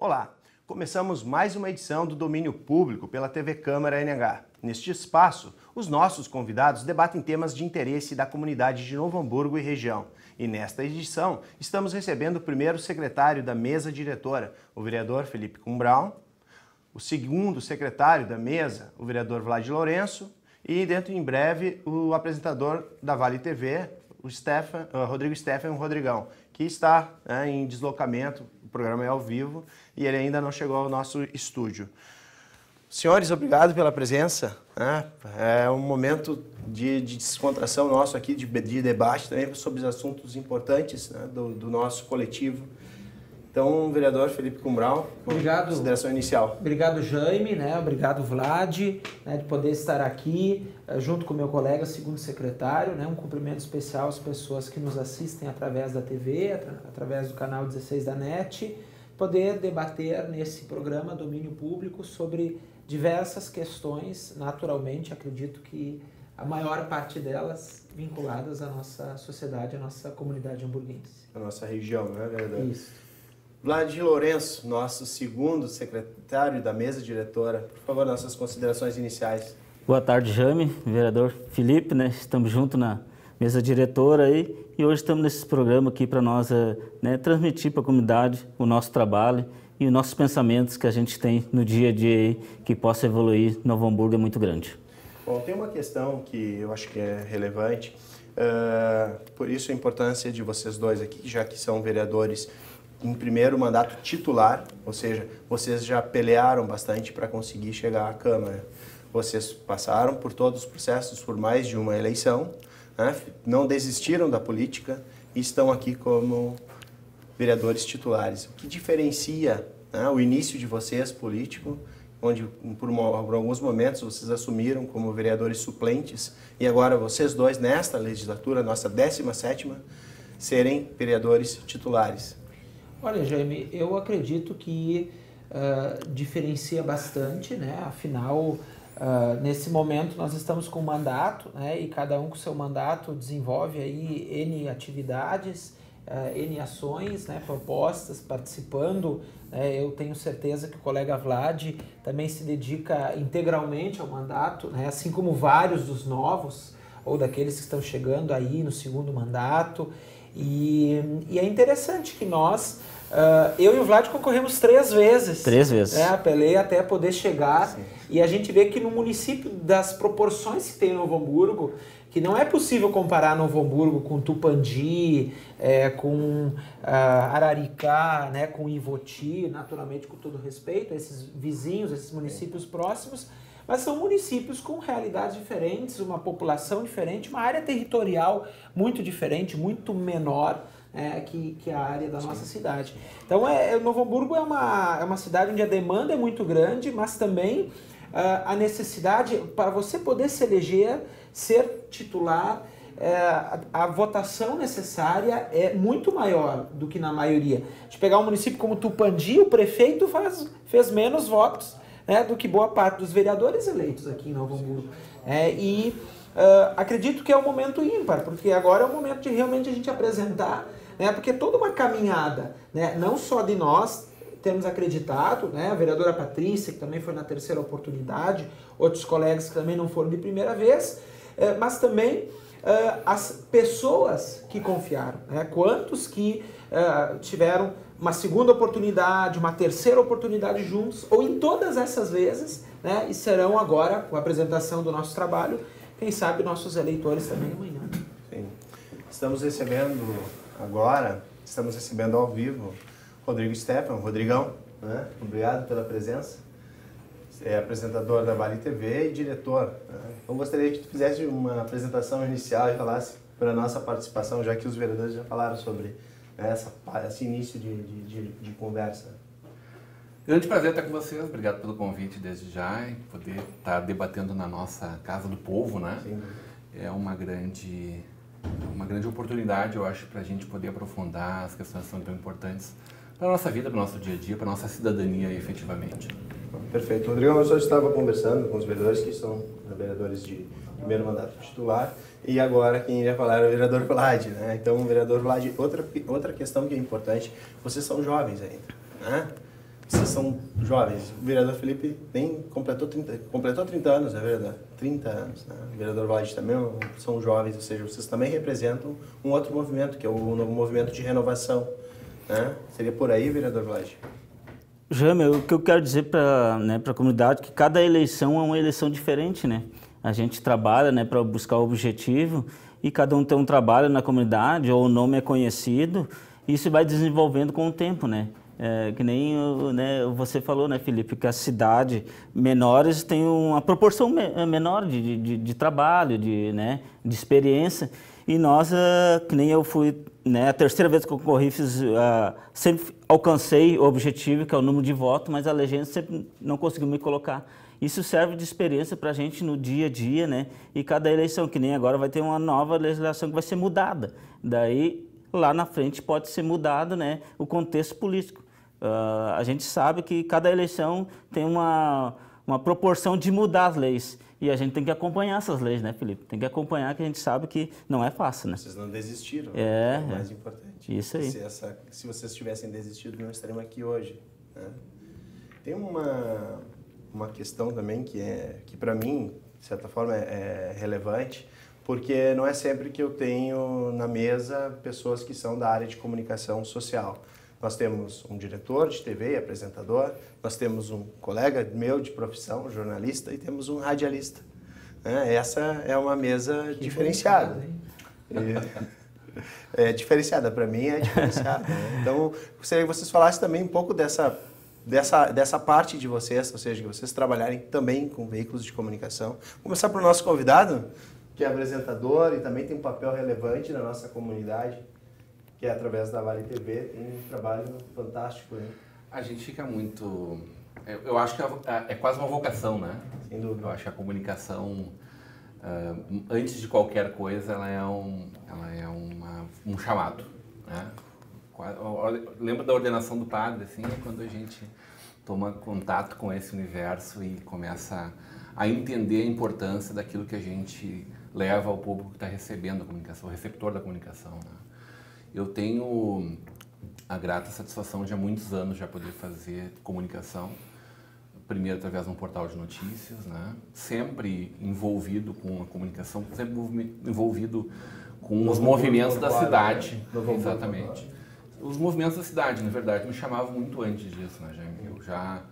Olá, começamos mais uma edição do Domínio Público pela TV Câmara NH. Neste espaço, os nossos convidados debatem temas de interesse da comunidade de Novo Hamburgo e região. E nesta edição, estamos recebendo o primeiro secretário da mesa diretora, o vereador Felipe Cumbrão, o segundo secretário da mesa, o vereador Vlad Lourenço, e dentro em breve o apresentador da Vale TV, o Rodrigo Stefan Rodrigão, que está em deslocamento, o programa é ao vivo e ele ainda não chegou ao nosso estúdio. Senhores, obrigado pela presença. É um momento de descontração nosso aqui, de debate também sobre assuntos importantes do nosso coletivo. Então, vereador Felipe Cumbrão, consideração inicial. Obrigado, Jaime, obrigado, Vlad, de poder estar aqui junto com o meu colega, segundo secretário, um cumprimento especial às pessoas que nos assistem através da TV, através do canal 16 da NET, poder debater nesse programa Domínio Público sobre diversas questões, naturalmente, acredito que a maior parte delas vinculadas à nossa sociedade, à nossa comunidade hamburguense. A nossa região, não é verdade? Isso. Vlad Lourenço, nosso segundo secretário da mesa diretora, por favor, nossas considerações iniciais. Boa tarde, Jaime, vereador Felipe, estamos juntos na mesa diretora aí e hoje estamos nesse programa aqui para nós transmitir para a comunidade o nosso trabalho e os nossos pensamentos que a gente tem no dia a dia aí, que possa evoluir. Novo Hamburgo é muito grande. Bom, tem uma questão que eu acho que é relevante, por isso a importância de vocês dois aqui, já que são vereadores em primeiro mandato titular, ou seja, vocês já pelearam bastante para conseguir chegar à Câmara. Vocês passaram por todos os processos, por mais de uma eleição, não desistiram da política e estão aqui como vereadores titulares. O que diferencia o início de vocês político, onde por alguns momentos vocês assumiram como vereadores suplentes e agora vocês dois, nesta legislatura, nossa 17ª, serem vereadores titulares? Olha, Jaime, eu acredito que diferencia bastante, Afinal, nesse momento nós estamos com um mandato, e cada um com seu mandato desenvolve aí N atividades, N ações, propostas, participando. Eu tenho certeza que o colega Vlad também se dedica integralmente ao mandato, assim como vários dos novos ou daqueles que estão chegando aí no segundo mandato. E é interessante que nós, eu e o Vlad concorremos 3 vezes. 3 vezes. Apelei até poder chegar. Sim. E a gente vê que no município, das proporções que tem Novo Hamburgo, que não é possível comparar Novo Hamburgo com Tupandi, com Araricá, com Ivoti, naturalmente com todo respeito, esses vizinhos, esses municípios próximos, mas são municípios com realidades diferentes, uma população diferente, uma área territorial muito diferente, muito menor que a área da nossa cidade. Então, Novo Hamburgo é uma cidade onde a demanda é muito grande, mas também a necessidade, para você poder se eleger, ser titular, a votação necessária é muito maior do que na maioria. De pegar um município como Tupandi, o prefeito fez menos votos do que boa parte dos vereadores eleitos aqui em Novo Hamburgo. Acredito que é um momento ímpar, porque agora é o momento de realmente a gente apresentar, porque toda uma caminhada, não só de nós temos acreditado, a vereadora Patrícia, que também foi na 3ª oportunidade, outros colegas que também não foram de primeira vez, mas também as pessoas que confiaram, quantos que tiveram uma segunda oportunidade, uma 3ª oportunidade juntos, ou em todas essas vezes, e serão agora, com a apresentação do nosso trabalho, quem sabe nossos eleitores também amanhã. Sim. Estamos recebendo ao vivo Rodrigo Stefan, Rodrigão, obrigado pela presença. É apresentador da Vale TV e diretor. Eu gostaria que tu fizesse uma apresentação inicial e falasse para a nossa participação, já que os vereadores já falaram sobre esse início de conversa. Grande prazer estar com vocês, obrigado pelo convite desde já e poder estar debatendo na nossa Casa do Povo, Sim. É uma grande oportunidade, eu acho, para a gente poder aprofundar as questões que são tão importantes para a nossa vida, para o nosso dia a dia, para a nossa cidadania efetivamente. Perfeito. Rodrigo, eu só estava conversando com os vereadores que são vereadores de primeiro mandato titular e agora quem iria falar era o vereador Vlad, Então, o vereador Vlad, outra questão que é importante, vocês são jovens ainda, vocês são jovens. O vereador Felipe nem completou 30 anos, é verdade? 30 anos. Né? O vereador Vlad também são jovens, ou seja, vocês também representam um outro movimento, que é o movimento de renovação. Né? Seria por aí, vereador Vlad? Jame, o que eu quero dizer para a comunidade é que cada eleição é uma eleição diferente, né? A gente trabalha, né, para buscar o objetivo e cada um tem um trabalho na comunidade ou o nome é conhecido e isso vai desenvolvendo com o tempo, né? Que nem você falou, né, Felipe, que as cidades menores têm uma proporção menor de trabalho, de experiência. E nós, que nem eu fui, né, a terceira vez que eu corri, sempre alcancei o objetivo, que é o número de votos, mas a legenda sempre não conseguiu me colocar. Isso serve de experiência para a gente no dia a dia, né? E cada eleição, que nem agora vai ter uma nova legislação que vai ser mudada. Daí, lá na frente pode ser mudado, né, o contexto político. A gente sabe que cada eleição tem uma proporção de mudar as leis. E a gente tem que acompanhar essas leis, né, Felipe? Tem que acompanhar, que a gente sabe que não é fácil, né? Vocês não desistiram, é o mais importante. Isso aí. Se vocês tivessem desistido, não estariam aqui hoje. Né? Tem uma questão também que para mim, de certa forma, é relevante, porque não é sempre que eu tenho na mesa pessoas que são da área de comunicação social. Nós temos um diretor de TV, apresentador, nós temos um colega meu de profissão, jornalista, e temos um radialista. Essa é uma mesa diferenciada. É diferenciada, para mim é diferenciada. Né? Então, gostaria que vocês falassem também um pouco dessa parte de vocês, ou seja, que vocês trabalharem também com veículos de comunicação. Vou começar para o nosso convidado, que é apresentador e também tem um papel relevante na nossa comunidade, que é através da Vale TV, tem um trabalho fantástico, né? A gente fica muito... Eu acho que é quase uma vocação, né? Sem dúvida. Eu acho que a comunicação, antes de qualquer coisa, ela é um chamado, né? Lembro da ordenação do padre, assim, é quando a gente toma contato com esse universo e começa a entender a importância daquilo que a gente leva ao público que está recebendo a comunicação, o receptor da comunicação, né? Eu tenho a grata satisfação de há muitos anos já poder fazer comunicação, primeiro através de um portal de notícias, né? Sempre envolvido com a comunicação, sempre envolvido com os movimentos da cidade. Exatamente. Os movimentos da cidade, na verdade, me chamavam muito antes disso, né, Jaime? Eu já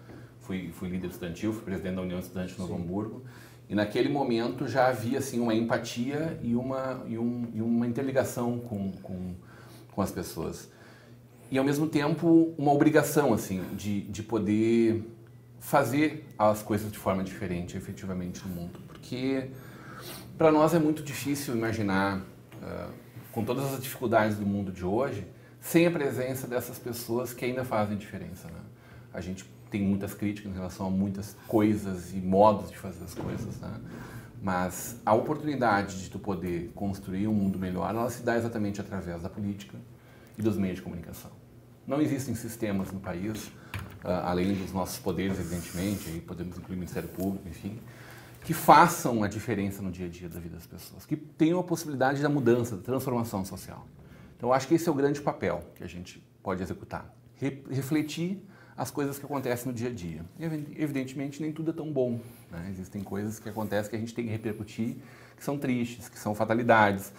fui líder estudantil, fui presidente da União Estudante de Novo Hamburgo, e naquele momento já havia assim, uma empatia e uma interligação com as pessoas. E, ao mesmo tempo, uma obrigação assim, de poder fazer as coisas de forma diferente, efetivamente, no mundo. Porque, para nós, é muito difícil imaginar, com todas as dificuldades do mundo de hoje, sem a presença dessas pessoas que ainda fazem diferença. Né? A gente tem muitas críticas em relação a muitas coisas e modos de fazer as coisas, né? Mas a oportunidade de tu poder construir um mundo melhor, ela se dá exatamente através da política e dos meios de comunicação. Não existem sistemas no país, além dos nossos poderes, evidentemente, aí podemos incluir o Ministério Público, enfim, que façam a diferença no dia a dia da vida das pessoas, que tenham a possibilidade da mudança, da transformação social. Então, eu acho que esse é o grande papel que a gente pode executar. Refletir as coisas que acontecem no dia a dia. E, evidentemente, nem tudo é tão bom, né? Existem coisas que acontecem que a gente tem que repercutir, que são tristes, que são fatalidades,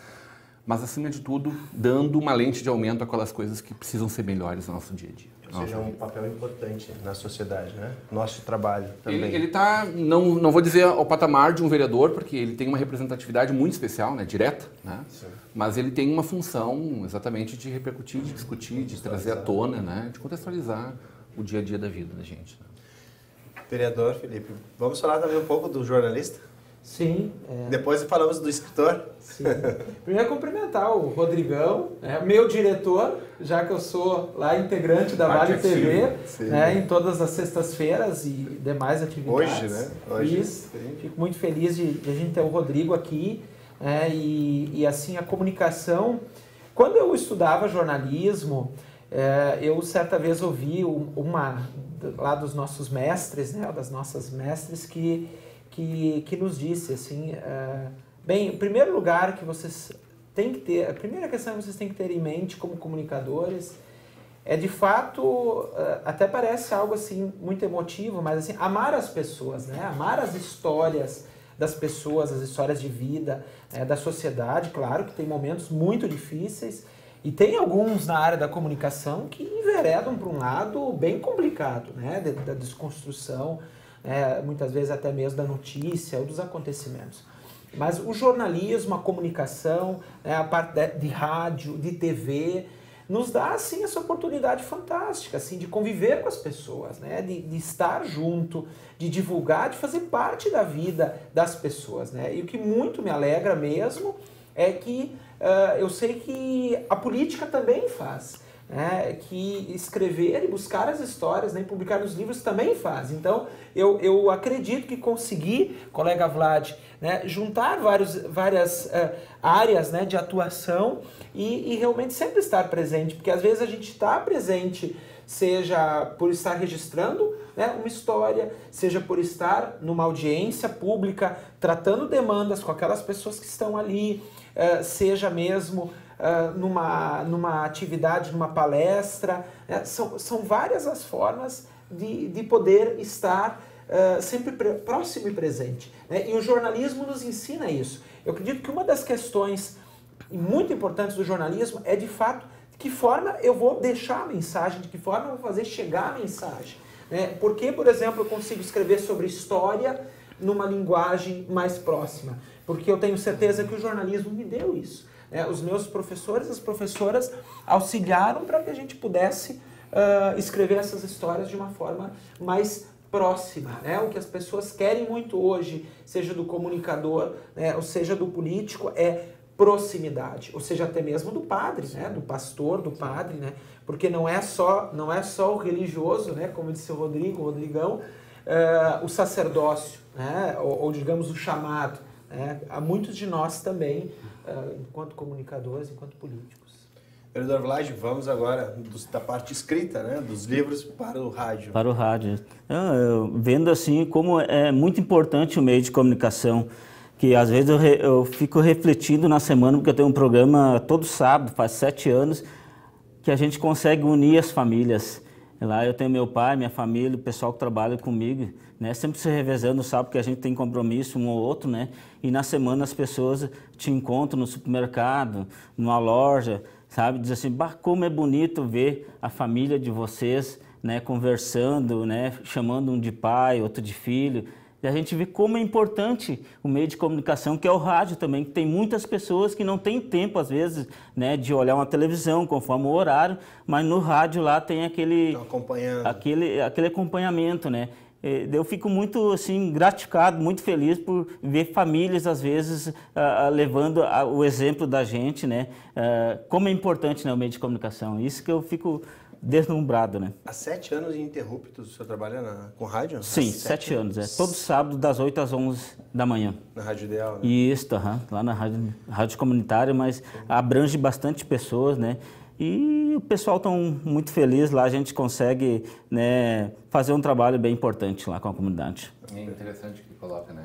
mas, acima de tudo, dando uma lente de aumento àquelas coisas que precisam ser melhores no nosso dia a dia. Ou seja, é um papel importante na sociedade, né? Nosso trabalho também. Ele está, não vou dizer ao patamar de um vereador, porque ele tem uma representatividade muito especial, né? Direta, né? Sim. Mas ele tem uma função exatamente de repercutir, de discutir, de trazer à tona, né? De contextualizar o dia a dia da vida da gente. Né? Vereador Felipe, vamos falar também um pouco do jornalista? Sim. Depois falamos do escritor. Sim. Primeiro cumprimentar o Rodrigão, meu diretor, já que eu sou lá integrante da Vale TV, né, em todas as sextas-feiras e demais atividades. Hoje, né? Hoje. Isso. Fico muito feliz de a gente ter o Rodrigo aqui, e assim, a comunicação. Quando eu estudava jornalismo, eu certa vez ouvi lá dos nossos mestres, né, das nossas mestres, que nos disse assim, bem, em primeiro lugar que vocês têm que ter, a primeira questão que vocês têm que ter em mente como comunicadores é de fato, até parece algo assim muito emotivo, mas assim, amar as pessoas, né? Amar as histórias das pessoas, as histórias de vida, da sociedade. Claro que tem momentos muito difíceis e tem alguns na área da comunicação que enveredam para um lado bem complicado, né? Da desconstrução, muitas vezes até mesmo da notícia ou dos acontecimentos. Mas o jornalismo, a comunicação, a parte de rádio, de TV, nos dá assim essa oportunidade fantástica assim, de conviver com as pessoas, né? de estar junto, de divulgar, de fazer parte da vida das pessoas. Né? E o que muito me alegra mesmo é que eu sei que a política também faz. Que escrever e buscar as histórias, né, e publicar nos livros também faz. Então, eu acredito que consegui, colega Vlad, né, juntar várias áreas, né, de atuação e realmente sempre estar presente, porque às vezes a gente está presente, seja por estar registrando, né, uma história, seja por estar numa audiência pública, tratando demandas com aquelas pessoas que estão ali, seja mesmo numa atividade, numa palestra, né? São várias as formas de poder estar sempre próximo e presente. Né? E o jornalismo nos ensina isso. Eu acredito que uma das questões muito importantes do jornalismo é, de fato, de que forma eu vou deixar a mensagem, de que forma eu vou fazer chegar a mensagem. Né? Porque, por exemplo, eu consigo escrever sobre história numa linguagem mais próxima. Porque eu tenho certeza que o jornalismo me deu isso. Os meus professores, as professoras auxiliaram para que a gente pudesse escrever essas histórias de uma forma mais próxima. Né? O que as pessoas querem muito hoje, seja do comunicador, né, ou seja do político, é proximidade, ou seja, até mesmo do padre, né, do pastor, do padre, né, porque não é só o religioso, né, como disse o Rodrigão, o sacerdócio, né, ou digamos o chamado. Há muitos de nós também, enquanto comunicadores, enquanto políticos. Vereador Vlad, vamos agora da parte escrita, né, dos livros para o rádio. Para o rádio. Vendo assim como é muito importante o meio de comunicação, que às vezes eu fico refletindo na semana, porque eu tenho um programa todo sábado, faz 7 anos, que a gente consegue unir as famílias. Lá eu tenho meu pai, minha família, o pessoal que trabalha comigo, né? Sempre se revezando, sabe que a gente tem compromisso um ou outro, né? E na semana as pessoas te encontram no supermercado, numa loja, sabe? Diz assim, bah, como é bonito ver a família de vocês, né? Conversando, né? Chamando um de pai, outro de filho. E a gente vê como é importante o meio de comunicação, que é o rádio também, que tem muitas pessoas que não têm tempo, às vezes, né, de olhar uma televisão conforme o horário, mas no rádio lá tem aquele acompanhamento, né? Eu fico muito assim, gratificado, muito feliz por ver famílias, às vezes, levando o exemplo da gente, né? Como é importante, né, o meio de comunicação. Isso que eu fico deslumbrado, né? Há 7 anos ininterruptos o senhor trabalha com rádio? Sim, 7 anos. Todo sábado, das 8 às 11 da manhã. Na Rádio Ideal, né? Isso, lá na rádio comunitária, mas abrange bastante pessoas, né? E o pessoal está muito feliz lá, a gente consegue, né, fazer um trabalho bem importante lá com a comunidade. É interessante que coloca, né?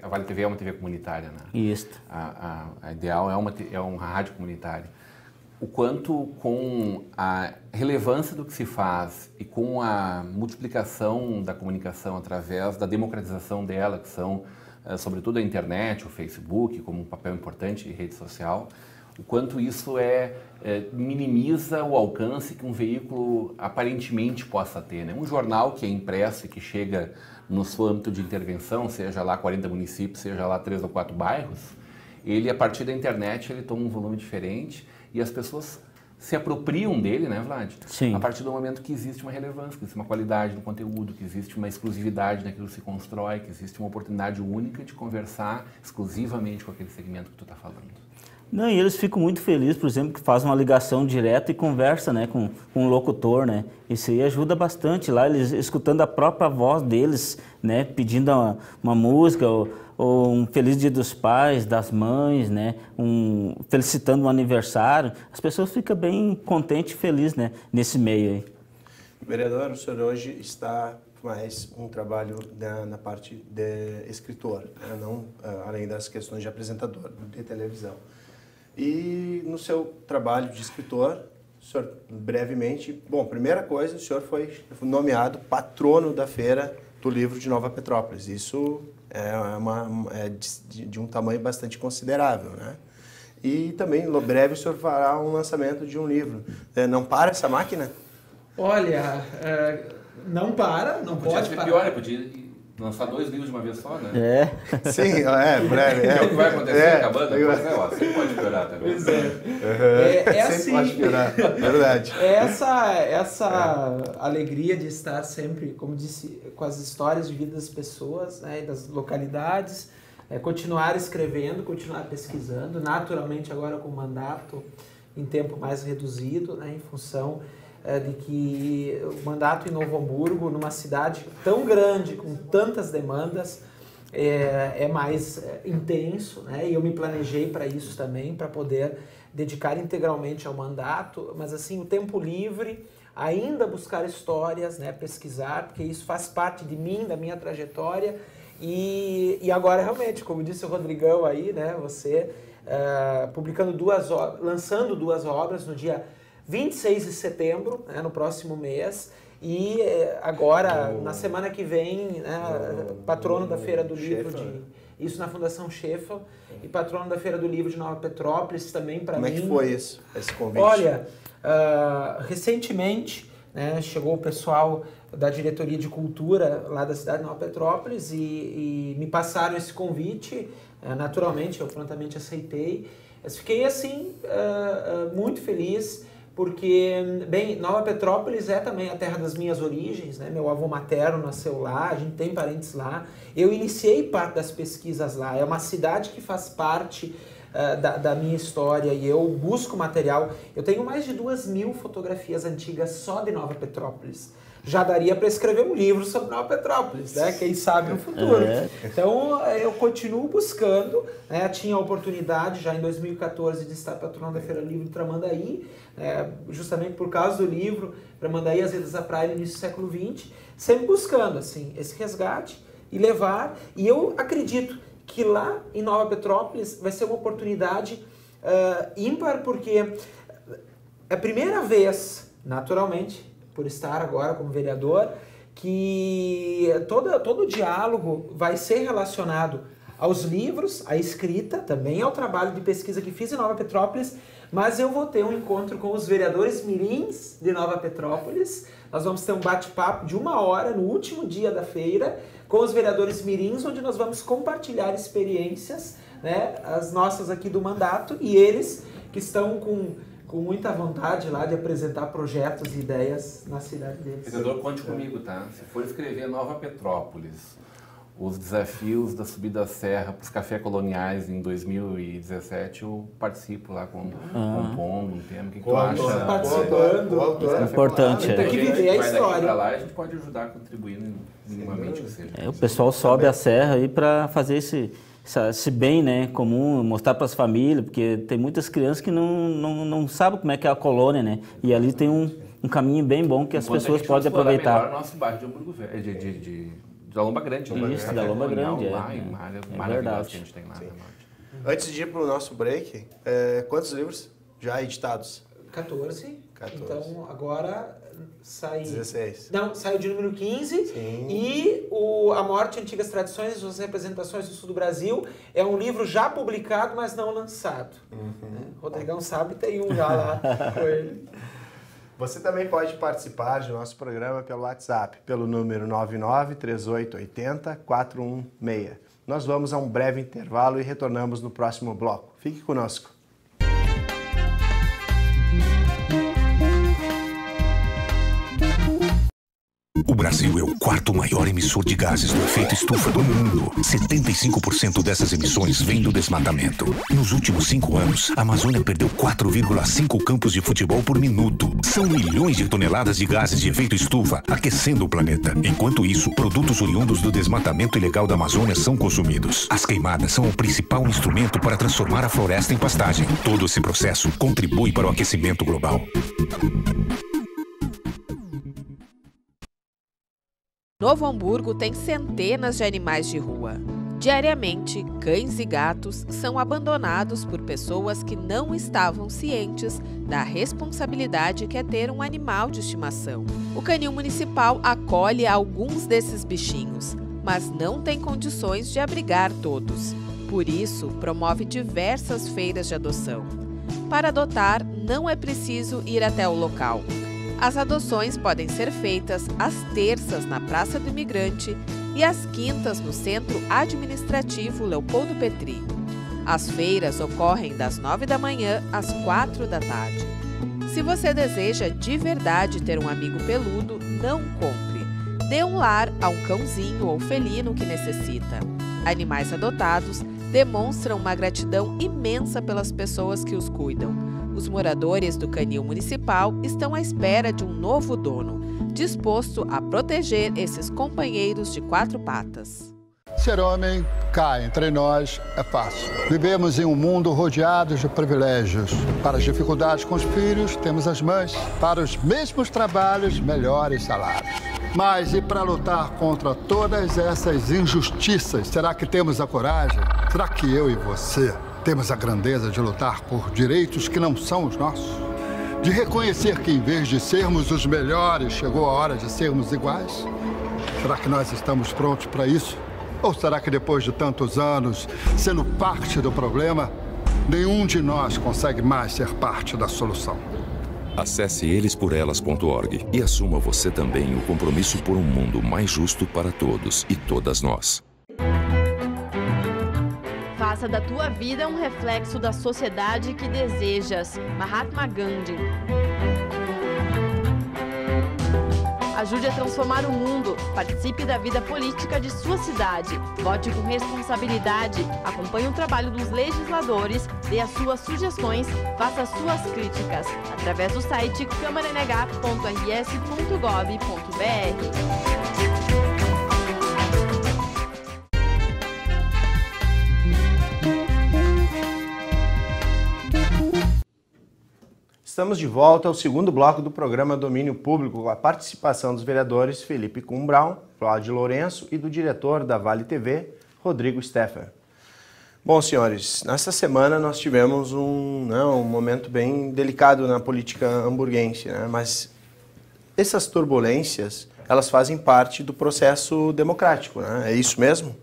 A Vale TV é uma TV comunitária, né? Isso. A Ideal é uma rádio comunitária. O quanto com a relevância do que se faz e com a multiplicação da comunicação através da democratização dela, que são, sobretudo, a internet, o Facebook, como um papel importante de rede social, o quanto isso minimiza o alcance que um veículo aparentemente possa ter, né? Um jornal que é impresso e que chega no seu âmbito de intervenção, seja lá 40 municípios, seja lá 3 ou 4 bairros, ele, a partir da internet, ele toma um volume diferente e as pessoas se apropriam dele, né, Vlad? Sim. A partir do momento que existe uma relevância, que existe uma qualidade no conteúdo, que existe uma exclusividade naquilo que se constrói, que existe uma oportunidade única de conversar exclusivamente com aquele segmento que tu está falando. Não, e eles ficam muito felizes, por exemplo, que faz uma ligação direta e conversa, né, com um locutor, né? Isso aí ajuda bastante lá, eles escutando a própria voz deles, né, pedindo uma música ou um feliz dia dos pais, das mães, né, felicitando um aniversário. As pessoas ficam bem contentes e felizes, né, nesse meio aí. Vereador, o senhor hoje está mais um trabalho na parte de escritor, né? Não além das questões de apresentador de televisão. E no seu trabalho de escritor, o o senhor, brevemente, bom, primeira coisa, o senhor foi nomeado patrono da Feira do Livro de Nova Petrópolis. Isso é de um tamanho bastante considerável, né? E também, breve, o senhor fará um lançamento de um livro. Não para essa máquina? Olha, não para, não pode parar. Pior, podia lançar 2 livros de uma vez só, né? Sim, breve. É o que vai acontecer acabando, você pode piorar também. Pois é assim, pode piorar, verdade. Essa alegria de estar sempre, como disse, com as histórias de vida das pessoas, né, das localidades, continuar escrevendo, continuar pesquisando, naturalmente agora com mandato em tempo mais reduzido, né, em função de que o mandato em Novo Hamburgo, numa cidade tão grande, com tantas demandas, é mais intenso, né? E eu me planejei para isso também, para poder dedicar integralmente ao mandato, mas assim, o tempo livre, ainda buscar histórias, né? Pesquisar, porque isso faz parte de mim, da minha trajetória, e agora realmente, como disse o Rodrigão aí, né? Você publicando lançando 2 obras no dia 26 de setembro, né, no próximo mês, e agora, na semana que vem, né, patrono da Feira do Livro, isso na Fundação Sheffield, e patrono da Feira do Livro de Nova Petrópolis, também para mim. Como é que foi isso, esse convite? Olha, recentemente, né, chegou o pessoal da Diretoria de Cultura lá da cidade de Nova Petrópolis e me passaram esse convite, naturalmente, eu prontamente aceitei. Mas fiquei, assim, muito feliz, porque, bem, Nova Petrópolis é também a terra das minhas origens, né? Meu avô materno nasceu lá, a gente tem parentes lá. Eu iniciei parte das pesquisas lá, é uma cidade que faz parte da minha história e eu busco material. Eu tenho mais de 2.000 fotografias antigas só de Nova Petrópolis. Já daria para escrever um livro sobre Nova Petrópolis, né? Quem sabe no futuro. Então, eu continuo buscando, né? Tinha a oportunidade já em 2014 de estar patrono da Feira do Livro de Tramandaí, justamente por causa do livro Tramandaí, As Ilhas da Praia, no início do século XX, sempre buscando assim, esse resgate e levar. E eu acredito que lá em Nova Petrópolis vai ser uma oportunidade ímpar, porque é a primeira vez, naturalmente, por estar agora como vereador, que todo o diálogo vai ser relacionado aos livros, à escrita, também ao trabalho de pesquisa que fiz em Nova Petrópolis, mas eu vou ter um encontro com os vereadores mirins de Nova Petrópolis. Nós vamos ter um bate-papo de 1 hora no último dia da feira com os vereadores mirins, onde nós vamos compartilhar experiências, né, as nossas aqui do mandato, e eles que estão com muita vontade lá de apresentar projetos e ideias na cidade deles. Vereador, conte comigo, tá? Se for escrever Nova Petrópolis, os desafios da subida da serra para os cafés coloniais em 2017, eu participo lá compondo um tema. O que tu acha? Participando. É importante. Tem que viver a história. Para lá, a gente pode ajudar contribuindo minimamente que seja. O pessoal sobe a serra aí para fazer esse bem, né, comum, mostrar para as famílias, porque tem muitas crianças que não sabem como é que é a colônia, né? E ali tem um caminho bem bom que as pessoas podem aproveitar. Melhor o nosso bairro de Hamburgo Velho, da Lomba Grande. Isso, da Lomba Grande, uma área maravilhosa que a gente tem lá. Antes de ir para o nosso break, quantos livros já editados? 14. Então, agora sai... 16. Não, sai o de número 15. Sim. E A Morte, Antigas Tradições e as Representações do Sul do Brasil é um livro já publicado, mas não lançado. O Rodrigão sabe, tem um já lá com ele. Você também pode participar do nosso programa pelo WhatsApp, pelo número 993880-416. Nós vamos a um breve intervalo e retornamos no próximo bloco. Fique conosco. O Brasil é o 4º maior emissor de gases do efeito estufa do mundo. 75% dessas emissões vêm do desmatamento. Nos últimos 5 anos, a Amazônia perdeu 4,5 campos de futebol por minuto. São milhões de toneladas de gases de efeito estufa aquecendo o planeta. Enquanto isso, produtos oriundos do desmatamento ilegal da Amazônia são consumidos. As queimadas são o principal instrumento para transformar a floresta em pastagem. Todo esse processo contribui para o aquecimento global. Novo Hamburgo tem centenas de animais de rua. Diariamente, cães e gatos são abandonados por pessoas que não estavam cientes da responsabilidade que é ter um animal de estimação. O Canil Municipal acolhe alguns desses bichinhos, mas não tem condições de abrigar todos. Por isso, promove diversas feiras de adoção. Para adotar, não é preciso ir até o local. As adoções podem ser feitas às terças na Praça do Imigrante e às quintas no Centro Administrativo Leopoldo Petri. As feiras ocorrem das 9 da manhã às 4 da tarde. Se você deseja de verdade ter um amigo peludo, não compre. Dê um lar a um cãozinho ou felino que necessita. Animais adotados demonstram uma gratidão imensa pelas pessoas que os cuidam. Os moradores do Canil Municipal estão à espera de um novo dono, disposto a proteger esses companheiros de quatro patas. Ser homem, cá entre nós, é fácil. Vivemos em um mundo rodeado de privilégios. Para as dificuldades com os filhos, temos as mães. Para os mesmos trabalhos, melhores salários. Mas e para lutar contra todas essas injustiças, será que temos a coragem? Será que eu e você temos a grandeza de lutar por direitos que não são os nossos? De reconhecer que, em vez de sermos os melhores, chegou a hora de sermos iguais? Será que nós estamos prontos para isso? Ou será que depois de tantos anos, sendo parte do problema, nenhum de nós consegue mais ser parte da solução? Acesse elesporelas.org e assuma você também o compromisso por um mundo mais justo para todos e todas nós. Faça da tua vida um reflexo da sociedade que desejas. Mahatma Gandhi. Ajude a transformar o mundo. Participe da vida política de sua cidade. Vote com responsabilidade. Acompanhe o trabalho dos legisladores. Dê as suas sugestões. Faça as suas críticas. Através do site câmaraNH.rs.gov.br. Estamos de volta ao segundo bloco do programa Domínio Público, com a participação dos vereadores Felipe Kumbraun, Cláudio Lourenço e do diretor da Vale TV, Rodrigo Steffer. Bom, senhores, nesta semana nós tivemos um momento bem delicado na política hamburguense, né? Mas essas turbulências, elas fazem parte do processo democrático, né? É isso mesmo?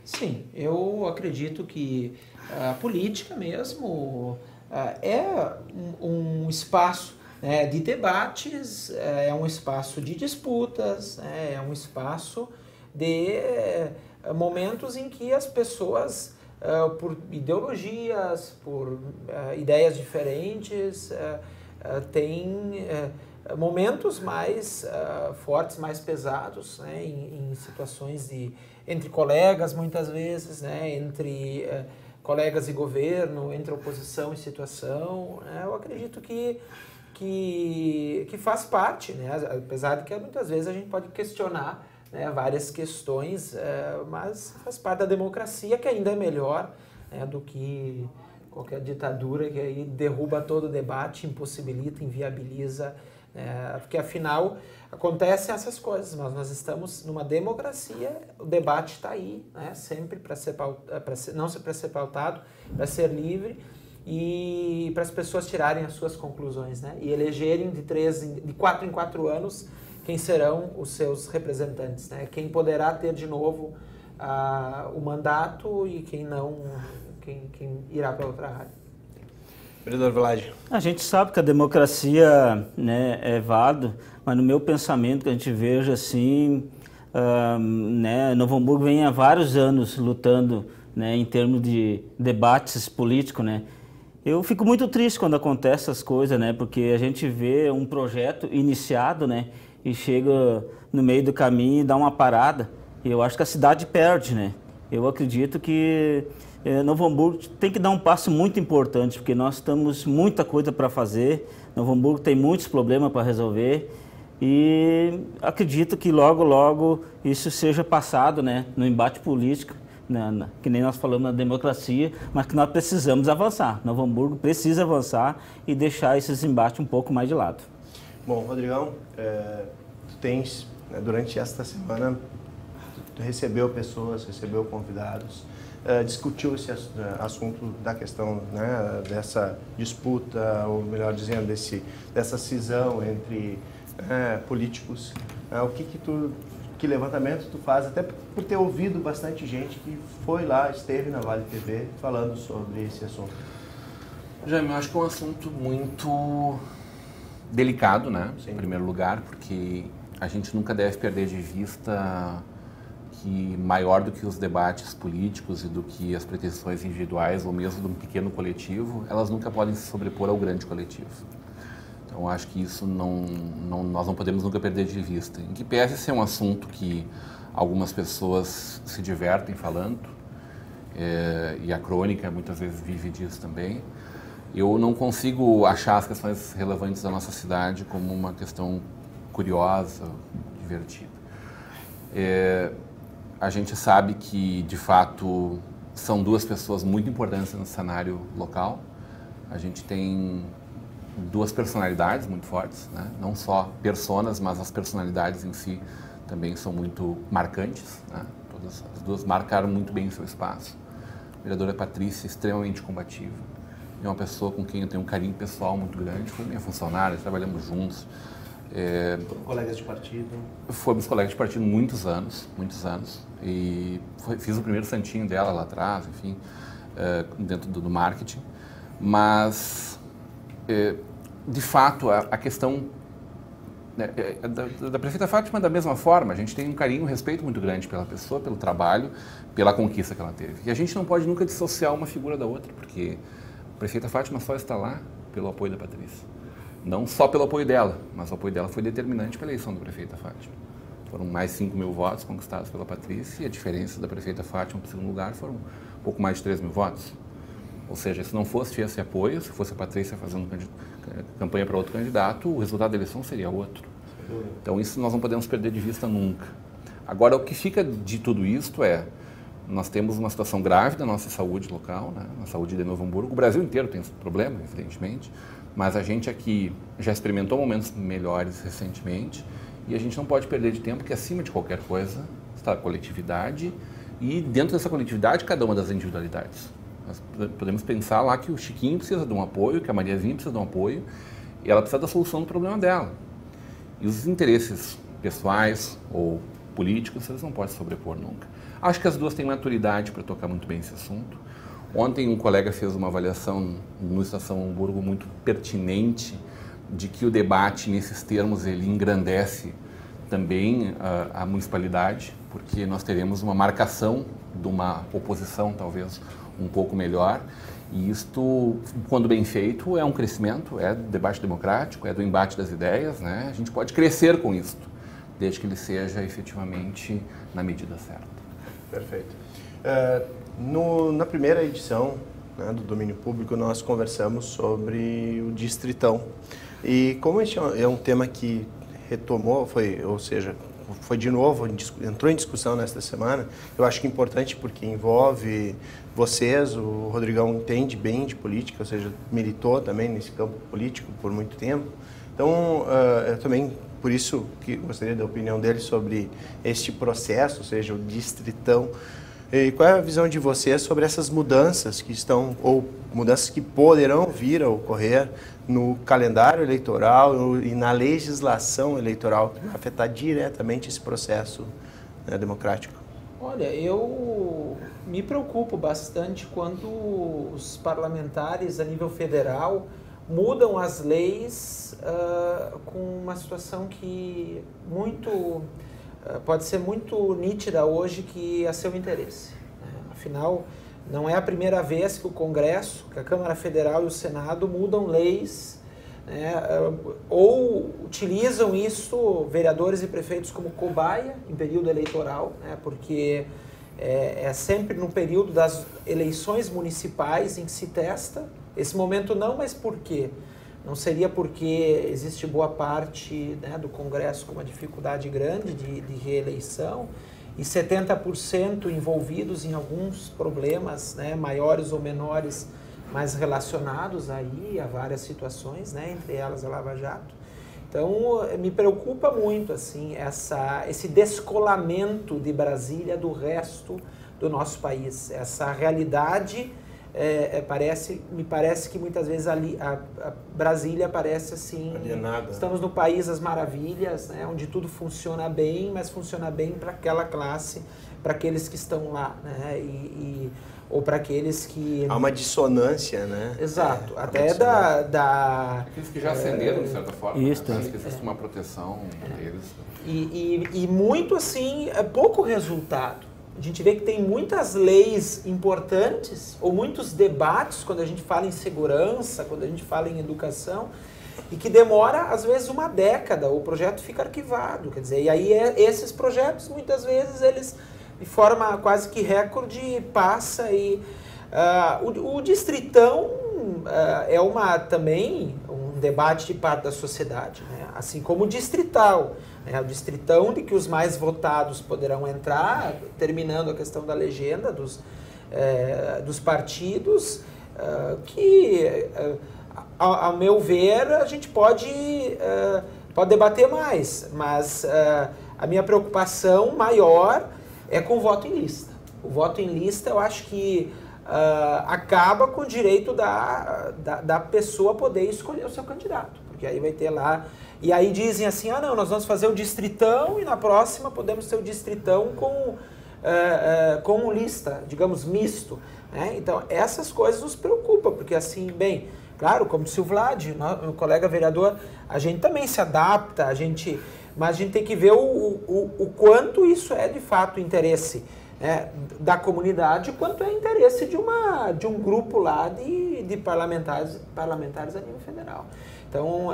Sim, eu acredito que a política mesmo é um espaço, né, de debates, é um espaço de disputas, né, é um espaço de momentos em que as pessoas, por ideologias, por ideias diferentes, têm momentos mais fortes, mais pesados, né, em situações entre colegas, muitas vezes, né, entre colegas e governo, entre oposição e situação. Eu acredito que faz parte, né, apesar de que muitas vezes a gente pode questionar, né, várias questões, mas faz parte da democracia, que ainda é melhor, né, do que qualquer ditadura que aí derruba todo o debate, impossibilita, inviabiliza, porque afinal acontecem essas coisas, mas nós estamos numa democracia, o debate está aí, né, sempre para ser pautado, para ser livre e para as pessoas tirarem as suas conclusões, né, e elegerem de 4 em 4 anos quem serão os seus representantes, né, quem poderá ter de novo o mandato e quem não, quem irá para outra área. Vereador Vlad. A gente sabe que a democracia, né, é válida, mas no meu pensamento que a gente veja assim, né, Novo Hamburgo vem há vários anos lutando, né, em termos de debates políticos, né. Eu fico muito triste quando acontecem essas coisas, né, porque a gente vê um projeto iniciado, né, e chega no meio do caminho e dá uma parada. E eu acho que a cidade perde, né. Eu acredito que Novo Hamburgo tem que dar um passo muito importante, porque nós temos muita coisa para fazer, Novo Hamburgo tem muitos problemas para resolver e acredito que logo, logo isso seja passado, né, no embate político, que nem nós falamos na democracia, mas que nós precisamos avançar. Novo Hamburgo precisa avançar e deixar esses embates um pouco mais de lado. Bom, Rodrigão, tu tens, né, durante esta semana, recebeu pessoas, recebeu convidados, discutiu esse assunto da questão, né, dessa disputa, ou melhor dizendo, dessa cisão entre políticos. Que levantamento tu faz, até por ter ouvido bastante gente que foi lá, esteve na Vale TV falando sobre esse assunto? Jaime, eu acho que é um assunto muito delicado, né? Sim. Em primeiro lugar, porque a gente nunca deve perder de vista que maior do que os debates políticos e do que as pretensões individuais ou mesmo de um pequeno coletivo, elas nunca podem se sobrepor ao grande coletivo. Então, acho que isso nós não podemos nunca perder de vista. Em que pese ser um assunto que algumas pessoas se divertem falando, e a crônica muitas vezes vive disso também, eu não consigo achar as questões relevantes da nossa cidade como uma questão curiosa, divertida. A gente sabe que, de fato, são duas pessoas muito importantes no cenário local. A gente tem duas personalidades muito fortes, né? Não só personas, mas as personalidades em si também são muito marcantes, né? Todas as duas marcaram muito bem o seu espaço. A vereadora Patrícia, extremamente combativa, é uma pessoa com quem eu tenho um carinho pessoal muito grande, foi minha funcionária, trabalhamos juntos. Colegas de partido? Fomos colegas de partido muitos anos, e fiz o primeiro santinho dela lá atrás, enfim, dentro do marketing, mas de fato a questão da prefeita Fátima da mesma forma, a gente tem um carinho, um respeito muito grande pela pessoa, pelo trabalho, pela conquista que ela teve, e a gente não pode nunca dissociar uma figura da outra, porque a prefeita Fátima só está lá pelo apoio da Patrícia. Não só pelo apoio dela, mas o apoio dela foi determinante para a eleição da prefeita Fátima. Foram mais 5.000 votos conquistados pela Patrícia e a diferença da prefeita Fátima para o segundo lugar foram um pouco mais de 3.000 votos. Ou seja, se não fosse esse apoio, se fosse a Patrícia fazendo campanha para outro candidato, o resultado da eleição seria outro. Então isso nós não podemos perder de vista nunca. Agora, o que fica de tudo isto nós temos uma situação grave da nossa saúde local, né? Na saúde de Novo Hamburgo. O Brasil inteiro tem esse problema, evidentemente, mas a gente aqui já experimentou momentos melhores recentemente e a gente não pode perder de tempo que acima de qualquer coisa está a coletividade e dentro dessa coletividade cada uma das individualidades. Nós podemos pensar lá que o Chiquinho precisa de um apoio, que a Mariazinha precisa de um apoio e ela precisa da solução do problema dela. E os interesses pessoais ou políticos, eles não podem se sobrepor nunca. Acho que as duas têm maturidade para tocar muito bem esse assunto. Ontem um colega fez uma avaliação no Estação Hamburgo muito pertinente de que o debate nesses termos ele engrandece também a municipalidade, porque nós teremos uma marcação de uma oposição talvez um pouco melhor e isto, quando bem feito, é um crescimento, é do debate democrático, é do embate das ideias, né? A gente pode crescer com isto, desde que ele seja efetivamente na medida certa. Perfeito. Na primeira edição, né, do Domínio Público, nós conversamos sobre o Distritão. E como este é um tema que retomou, foi de novo, entrou em discussão nesta semana, eu acho que é importante porque envolve vocês, o Rodrigão entende bem de política, ou seja, militou também nesse campo político por muito tempo. Então, eu também, por isso, que gostaria da opinião dele sobre este processo, ou seja, o Distritão. E qual é a visão de vocês sobre essas mudanças que estão, ou mudanças que poderão vir a ocorrer no calendário eleitoral e na legislação eleitoral, que vai afetar diretamente esse processo, né, democrático? Olha, eu me preocupo bastante quando os parlamentares a nível federal mudam as leis com uma situação que pode ser muito nítida hoje que é seu interesse. Afinal, não é a primeira vez que o Congresso, que a Câmara Federal e o Senado mudam leis, né, ou utilizam isso, vereadores e prefeitos, como cobaia em período eleitoral, né, porque é sempre no período das eleições municipais em que se testa. Esse momento não, mas por quê? Não seria porque existe boa parte, né, do Congresso com uma dificuldade grande de reeleição e 70% envolvidos em alguns problemas, né, maiores ou menores, mas relacionados aí a várias situações, né, entre elas a Lava Jato. Então, me preocupa muito assim, esse descolamento de Brasília do resto do nosso país. Essa realidade, me parece que muitas vezes ali, a Brasília parece assim... alienada. Estamos no país das maravilhas, né, onde tudo funciona bem, mas funciona bem para aquela classe, para aqueles que estão lá, né, ou para aqueles que... Há uma dissonância, né? Exato, até aqueles que já ascenderam, de certa forma, isso, né? Que existe uma proteção deles. E muito assim, pouco resultado. A gente vê que tem muitas leis importantes, ou muitos debates, quando a gente fala em segurança, quando a gente fala em educação, e que demora, às vezes, uma década, o projeto fica arquivado. Quer dizer, e aí esses projetos, muitas vezes, eles... de forma quase que recorde, passa e... o Distritão é também um debate de parte da sociedade, né? Assim como o Distrital. O Distritão de que os mais votados poderão entrar, terminando a questão da legenda dos partidos, que, ao meu ver, a gente pode debater mais, mas a minha preocupação maior é com o voto em lista. O voto em lista, eu acho que acaba com o direito da pessoa poder escolher o seu candidato. Porque aí vai ter lá... E aí dizem assim, não, nós vamos fazer o Distritão e na próxima podemos ter o Distritão com lista, digamos, misto. Né? Então, essas coisas nos preocupam, porque assim, bem... Claro, como disse o Vlad, meu colega vereador, a gente também se adapta, mas a gente tem que ver o quanto isso é de fato interesse da comunidade, o quanto é interesse de um grupo lá de parlamentares a nível federal. Então,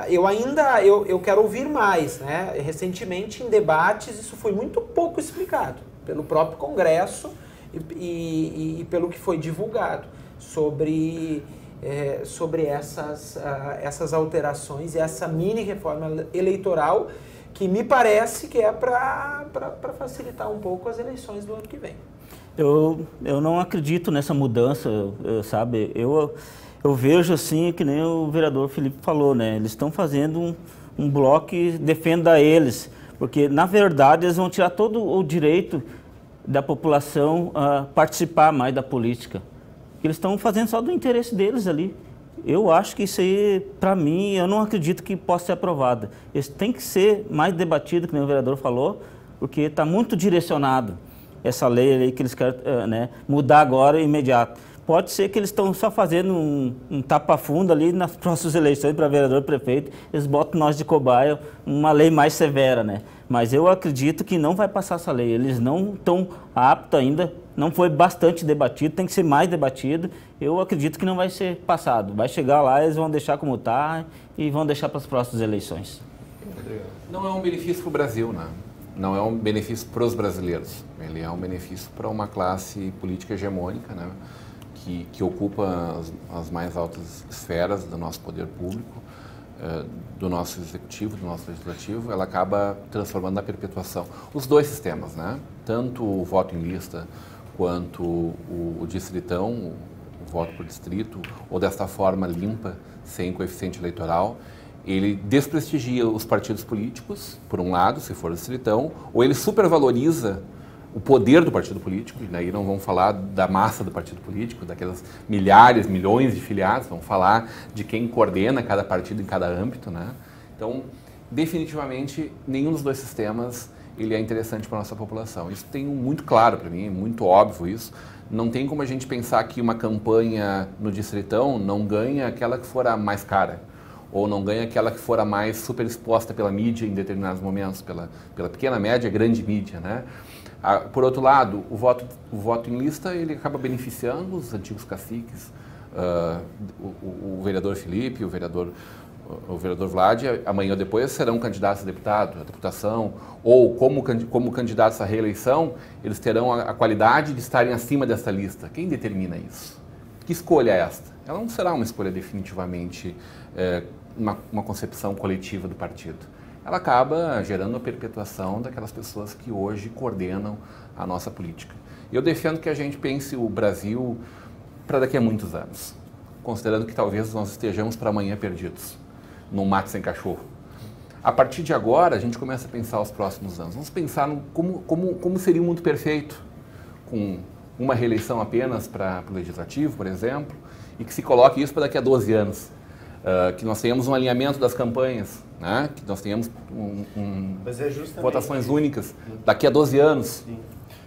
eu quero ouvir mais, né? Recentemente, em debates, isso foi muito pouco explicado pelo próprio Congresso e pelo que foi divulgado sobre essas alterações e essa mini reforma eleitoral que me parece que é para facilitar um pouco as eleições do ano que vem. Eu não acredito nessa mudança, sabe? Eu vejo assim, que nem o vereador Felipe falou, né? Eles estão fazendo um bloco que defenda eles, porque na verdade eles vão tirar todo o direito da população a participar mais da política. Eles estão fazendo só do interesse deles ali. Eu acho que isso aí, para mim, eu não acredito que possa ser aprovado. Isso tem que ser mais debatido, como o vereador falou, porque está muito direcionado essa lei aí que eles querem mudar agora imediato. Pode ser que eles estão só fazendo um tapa-fundo ali nas próximas eleições para vereador e prefeito, eles botam nós de cobaia, uma lei mais severa, né? Mas eu acredito que não vai passar essa lei, eles não estão aptos ainda, não foi bastante debatido, tem que ser mais debatido. Eu acredito que não vai ser passado. Vai chegar lá, eles vão deixar como está e vão deixar para as próximas eleições. Não é um benefício para o Brasil, né? Não é um benefício para os brasileiros. Ele é um benefício para uma classe política hegemônica, né? Que ocupa as mais altas esferas do nosso poder público, do nosso executivo, do nosso legislativo. Ela acaba transformando na perpetuação os dois sistemas, né? Tanto o voto em lista quanto o distritão, o voto por distrito, ou desta forma limpa, sem coeficiente eleitoral, ele desprestigia os partidos políticos, por um lado, se for distritão, ou ele supervaloriza o poder do partido político, e daí não vamos falar da massa do partido político, daquelas milhares, milhões de filiados, vamos falar de quem coordena cada partido em cada âmbito, né? Então, definitivamente, nenhum dos dois sistemas ele é interessante para a nossa população. Isso tem muito claro para mim, muito óbvio isso. Não tem como a gente pensar que uma campanha no distritão não ganha aquela que for a mais cara, ou não ganha aquela que for a mais super exposta pela mídia em determinados momentos, pela pequena, média, grande mídia, né? Por outro lado, o voto em lista ele acaba beneficiando os antigos caciques, o vereador Felipe, o vereador Vlad, amanhã ou depois serão candidatos a deputado, a deputação, ou como candidatos à reeleição, eles terão a qualidade de estarem acima dessa lista. Quem determina isso? Que escolha é esta? Ela não será uma escolha definitivamente, uma concepção coletiva do partido. Ela acaba gerando a perpetuação daquelas pessoas que hoje coordenam a nossa política. Eu defendo que a gente pense o Brasil para daqui a muitos anos, considerando que talvez nós estejamos para amanhã perdidos. num mato sem cachorro. A partir de agora, a gente começa a pensar os próximos anos. Vamos pensar como seria um mundo perfeito, com uma reeleição apenas para o Legislativo, por exemplo, e que se coloque isso para daqui a 12 anos. Que nós tenhamos um alinhamento das campanhas, né? Que nós tenhamos votações únicas daqui a 12 anos. Sim.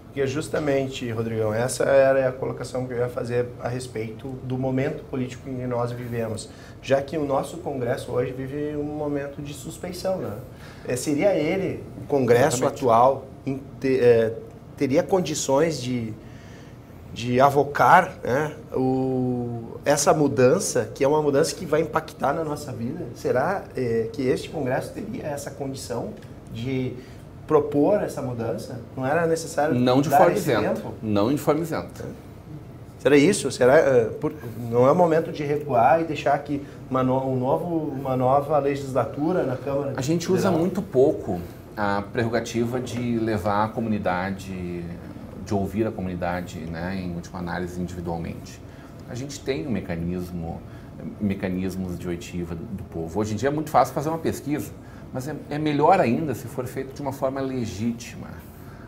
Porque justamente, Rodrigão, essa era a colocação que eu ia fazer a respeito do momento político em que nós vivemos, já que o nosso Congresso hoje vive um momento de suspeição, né? Seria ele, o Congresso atual, teria condições de avocar, né, essa mudança, que é uma mudança que vai impactar na nossa vida? Será que este Congresso teria essa condição de propor essa mudança? Não era necessário não de forma isenta. Não de forma isenta. Será isso? Não é o momento de recuar e deixar que uma nova legislatura na Câmara? A gente usa muito pouco a prerrogativa de levar a comunidade, de ouvir a comunidade, né, em última análise individualmente. A gente tem mecanismos de oitiva do povo. Hoje em dia é muito fácil fazer uma pesquisa, mas é melhor ainda se for feito de uma forma legítima,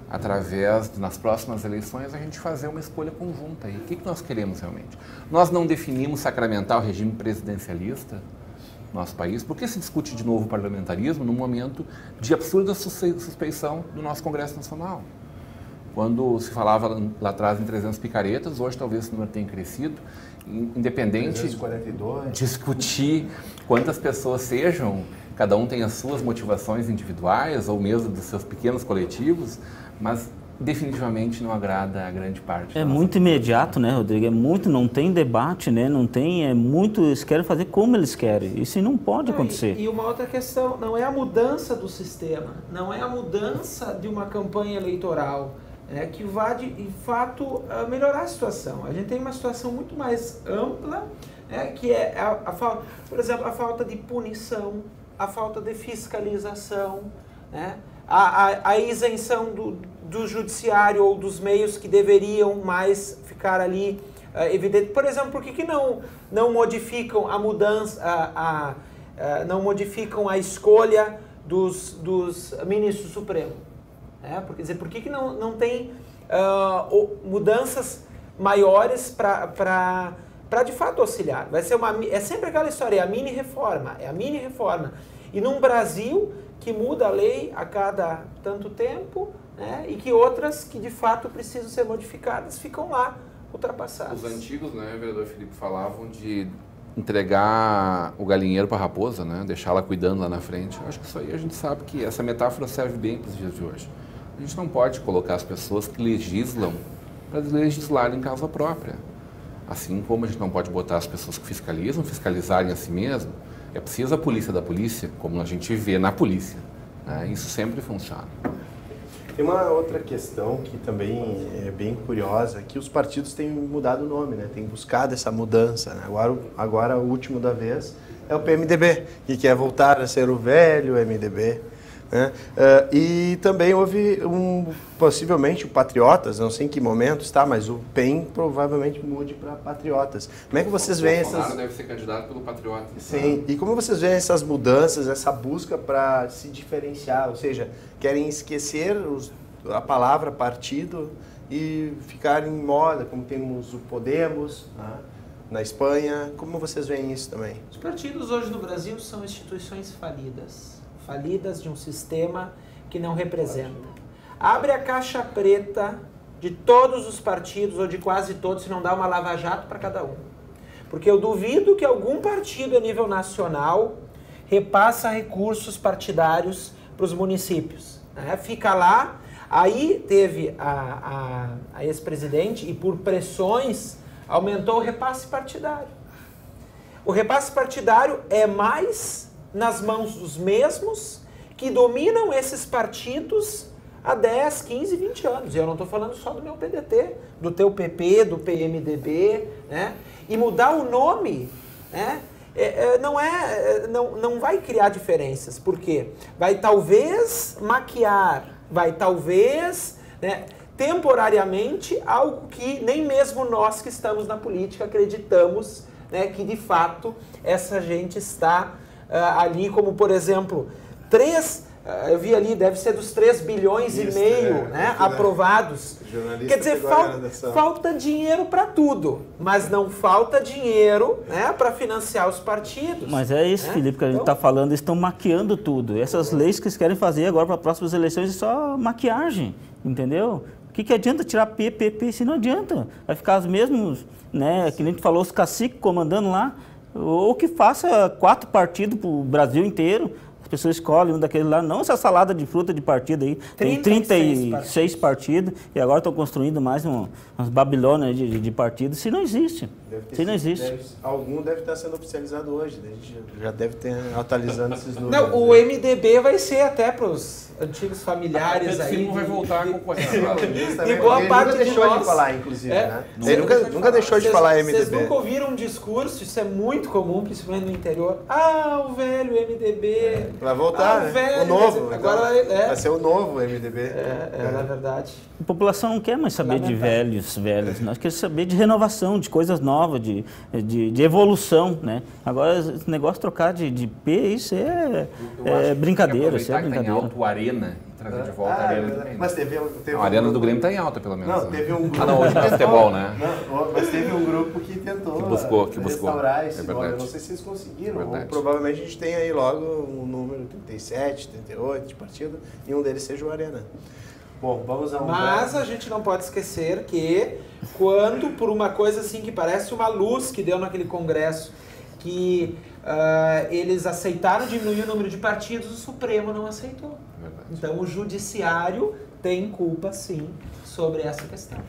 através, nas próximas eleições, a gente fazer uma escolha conjunta. E o que nós queremos realmente? Nós não definimos sacramentar o regime presidencialista no nosso país. Por que se discute de novo o parlamentarismo num momento de absurda suspeição do nosso Congresso Nacional? Quando se falava lá atrás em 300 picaretas, hoje talvez esse número tenha crescido, independente 342. De discutir quantas pessoas sejam, cada um tem as suas motivações individuais ou mesmo dos seus pequenos coletivos, mas definitivamente não agrada a grande parte. É muito imediato, né, Rodrigo? Não tem debate, né? Eles querem fazer como eles querem. Isso não pode acontecer. E uma outra questão, não é a mudança do sistema, não é a mudança de uma campanha eleitoral, que vai, de fato, melhorar a situação. A gente tem uma situação muito mais ampla, que é, por exemplo, a falta de punição, a falta de fiscalização, né? A isenção do judiciário ou dos meios que deveriam mais ficar ali evidente. Por exemplo, por que não modificam a mudança, não modificam a escolha dos ministros supremos? Por que não tem mudanças maiores para de fato auxiliar? É sempre aquela história, é a mini-reforma. E num Brasil que muda a lei a cada tanto tempo, né, e que outras que de fato precisam ser modificadas ficam lá ultrapassadas. Os antigos, né, vereador Felipe, falavam de entregar o galinheiro para a raposa, né, deixá-la cuidando lá na frente. Eu acho que isso aí a gente sabe que essa metáfora serve bem para os dias de hoje. A gente não pode colocar as pessoas que legislam para legislarem em causa própria. Assim como a gente não pode botar as pessoas que fiscalizarem a si mesmo. É preciso a polícia da polícia, como a gente vê na polícia, né? Isso sempre funciona. Tem uma outra questão que também é bem curiosa, que os partidos têm mudado o nome, né? Têm buscado essa mudança, né? Agora, o último da vez é o PMDB, que quer voltar a ser o velho MDB. Né? E também houve possivelmente o Patriotas, não sei em que momento está, mas o PEN provavelmente mude para Patriotas. Como é que vocês veem essas... Bolsonaro deve ser candidato pelo Patriotas. Sim, e como vocês veem essas mudanças, essa busca para se diferenciar, ou seja, querem esquecer a palavra partido e ficar em moda, como temos o Podemos, né? Na Espanha. Como vocês veem isso também? Os partidos hoje no Brasil são instituições falidas de um sistema que não representa. Abre a caixa preta de todos os partidos, ou de quase todos, se não dá uma lava-jato para cada um. Porque eu duvido que algum partido a nível nacional repassa recursos partidários para os municípios. Né? Fica lá, aí teve a ex-presidente e por pressões aumentou o repasse partidário. O repasse partidário é mais nas mãos dos mesmos que dominam esses partidos há 10, 15, 20 anos. E eu não estou falando só do meu PDT, do teu PP, do PMDB, né? E mudar o nome, né? Não vai criar diferenças. Por quê? Vai talvez maquiar, vai talvez, né, temporariamente algo que nem mesmo nós que estamos na política acreditamos, né, que de fato essa gente está ali, como por exemplo, eu vi ali, deve ser dos 3 bilhões e meio, né, aprovados. Quer dizer, falta dinheiro para tudo, mas não falta dinheiro, né, para financiar os partidos. Mas é isso, né, Felipe, que a gente está falando, eles estão maquiando tudo. Essas leis que eles querem fazer agora para as próximas eleições é só maquiagem, entendeu? O que adianta tirar PPP se não adianta? Vai ficar os mesmos, né, que a gente falou, os caciques comandando lá, ou que faça 4 partidos para o Brasil inteiro. As pessoas escolhem um daqueles lá, não essa salada de fruta de partido aí. Tem 36 partidos e agora estão construindo mais umas Babilônias de partidos. Isso não existe. Isso não existe. Algum deve estar sendo oficializado hoje. A gente já deve ter atualizando esses números. Não, o MDB vai ser até para os antigos familiares aí. Vai voltar a concorrer. E boa parte nunca deixou de falar, inclusive, né? Ele nunca deixou de falar MDB. Vocês nunca ouviram um discurso, isso é muito comum, principalmente no interior. Ah, o velho MDB. Vai voltar, né? O novo. Agora vai ser o novo MDB. Na verdade. A população não quer mais saber de velhos. Nós queremos saber de renovação, de coisas novas, de evolução, né? Agora, esse negócio de trocar de P, isso é brincadeira. Isso é brincadeira. Tá em alto o Arena, trazer de volta a Arena também. Mas teve a Arena do Grêmio está em alta, pelo menos. Não, teve um grupo. Hoje é futebol, né? Não, mas teve um grupo que tentou que buscou restaurar esse nome. Eu não sei se vocês conseguiram. Provavelmente a gente tem aí logo um número 37, 38 de partido, e um deles seja o Arena. Bom, vamos a Mas a gente não pode esquecer que quando, por uma coisa assim que parece uma luz que deu naquele congresso, que eles aceitaram diminuir o número de partidos, o Supremo não aceitou. Verdade. Então o Judiciário tem culpa, sim, sobre essa questão.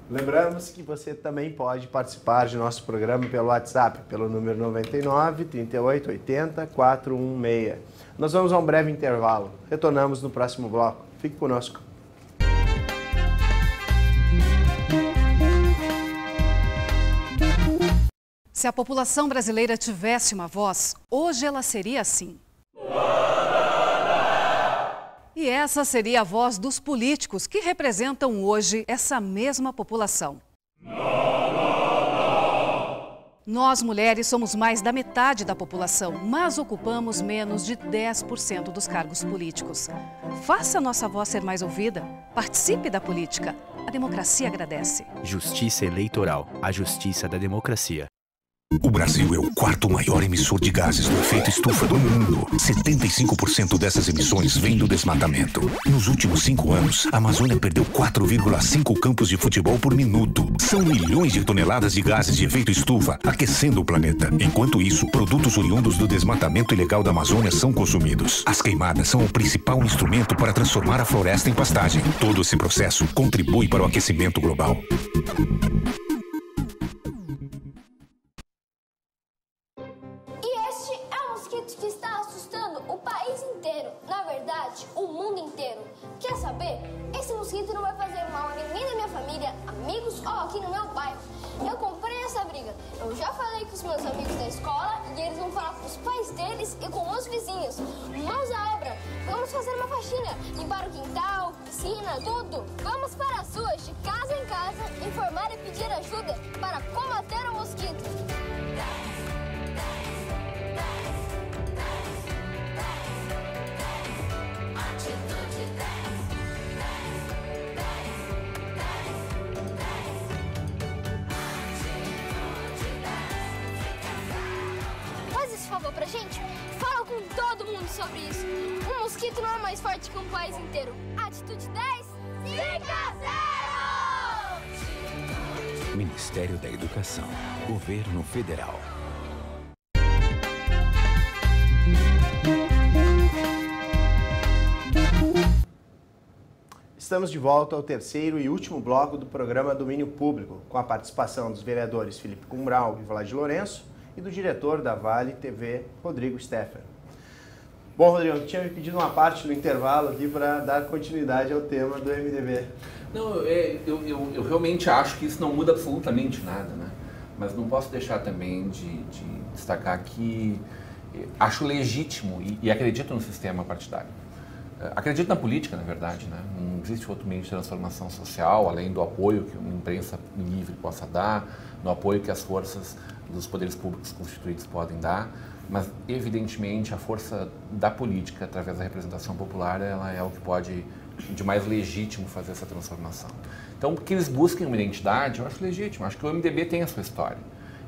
Lembramos que você também pode participar de nosso programa pelo WhatsApp, pelo número 99 38 80 416. Nós vamos a um breve intervalo. Retornamos no próximo bloco. Fique conosco. Se a população brasileira tivesse uma voz, hoje ela seria assim. E essa seria a voz dos políticos que representam hoje essa mesma população. Nós, mulheres, somos mais da metade da população, mas ocupamos menos de 10% dos cargos políticos. Faça a nossa voz ser mais ouvida. Participe da política. A democracia agradece. Justiça Eleitoral. A justiça da democracia. O Brasil é o 4º maior emissor de gases do efeito estufa do mundo. 75% dessas emissões vêm do desmatamento. Nos últimos 5 anos, a Amazônia perdeu 4,5 campos de futebol por minuto. São milhões de toneladas de gases de efeito estufa aquecendo o planeta. Enquanto isso, produtos oriundos do desmatamento ilegal da Amazônia são consumidos. As queimadas são o principal instrumento para transformar a floresta em pastagem. Todo esse processo contribui para o aquecimento global. Que está assustando o país inteiro, na verdade, o mundo inteiro. Quer saber? Esse mosquito não vai fazer mal a ninguém da minha família, amigos ou aqui no meu bairro. Eu comprei essa briga. Eu já falei com os meus amigos da escola e eles vão falar com os pais deles e com os vizinhos. Mãos à obra. Vamos fazer uma faxina, limpar o quintal, piscina, tudo. Vamos para as ruas, de casa em casa, informar e pedir ajuda para combater o mosquito. Faz esse favor pra gente? Fala com todo mundo sobre isso. Um mosquito não é mais forte que um país inteiro. Atitude 10, 5 a 0! Ministério da Educação. Governo Federal. Estamos de volta ao terceiro e último bloco do programa Domínio Público, com a participação dos vereadores Felipe Cumbral e Vlad Lourenço e do diretor da Vale TV, Rodrigo Steffer. Bom, Rodrigo, eu tinha me pedido uma parte no intervalo aqui para dar continuidade ao tema do MDB. Não, eu realmente acho que isso não muda absolutamente nada, né? Mas não posso deixar também de destacar que acho legítimo e acredito no sistema partidário. Acredito na política, na verdade, né? Não existe outro meio de transformação social, além do apoio que uma imprensa livre possa dar, no apoio que as forças dos poderes públicos constituídos podem dar. mas evidentemente a força da política através da representação popular, ela é o que pode de mais legítimo fazer essa transformação. Então, que eles busquem uma identidade, eu acho legítimo, acho que o MDB tem a sua história.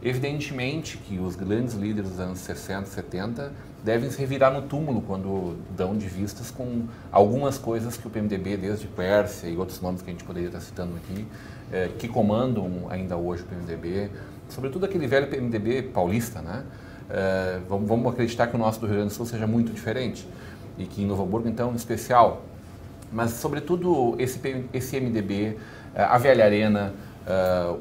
Evidentemente que os grandes líderes dos anos 60, 70 devem se revirar no túmulo quando dão de vistas com algumas coisas que o PMDB, desde Quércia e outros nomes que a gente poderia estar citando aqui, que comandam ainda hoje o PMDB, sobretudo aquele velho PMDB paulista, né? Vamos acreditar que o nosso do Rio Grande do Sul seja muito diferente e que em Novo Hamburgo, então, em especial, mas sobretudo esse MDB, a Velha Arena,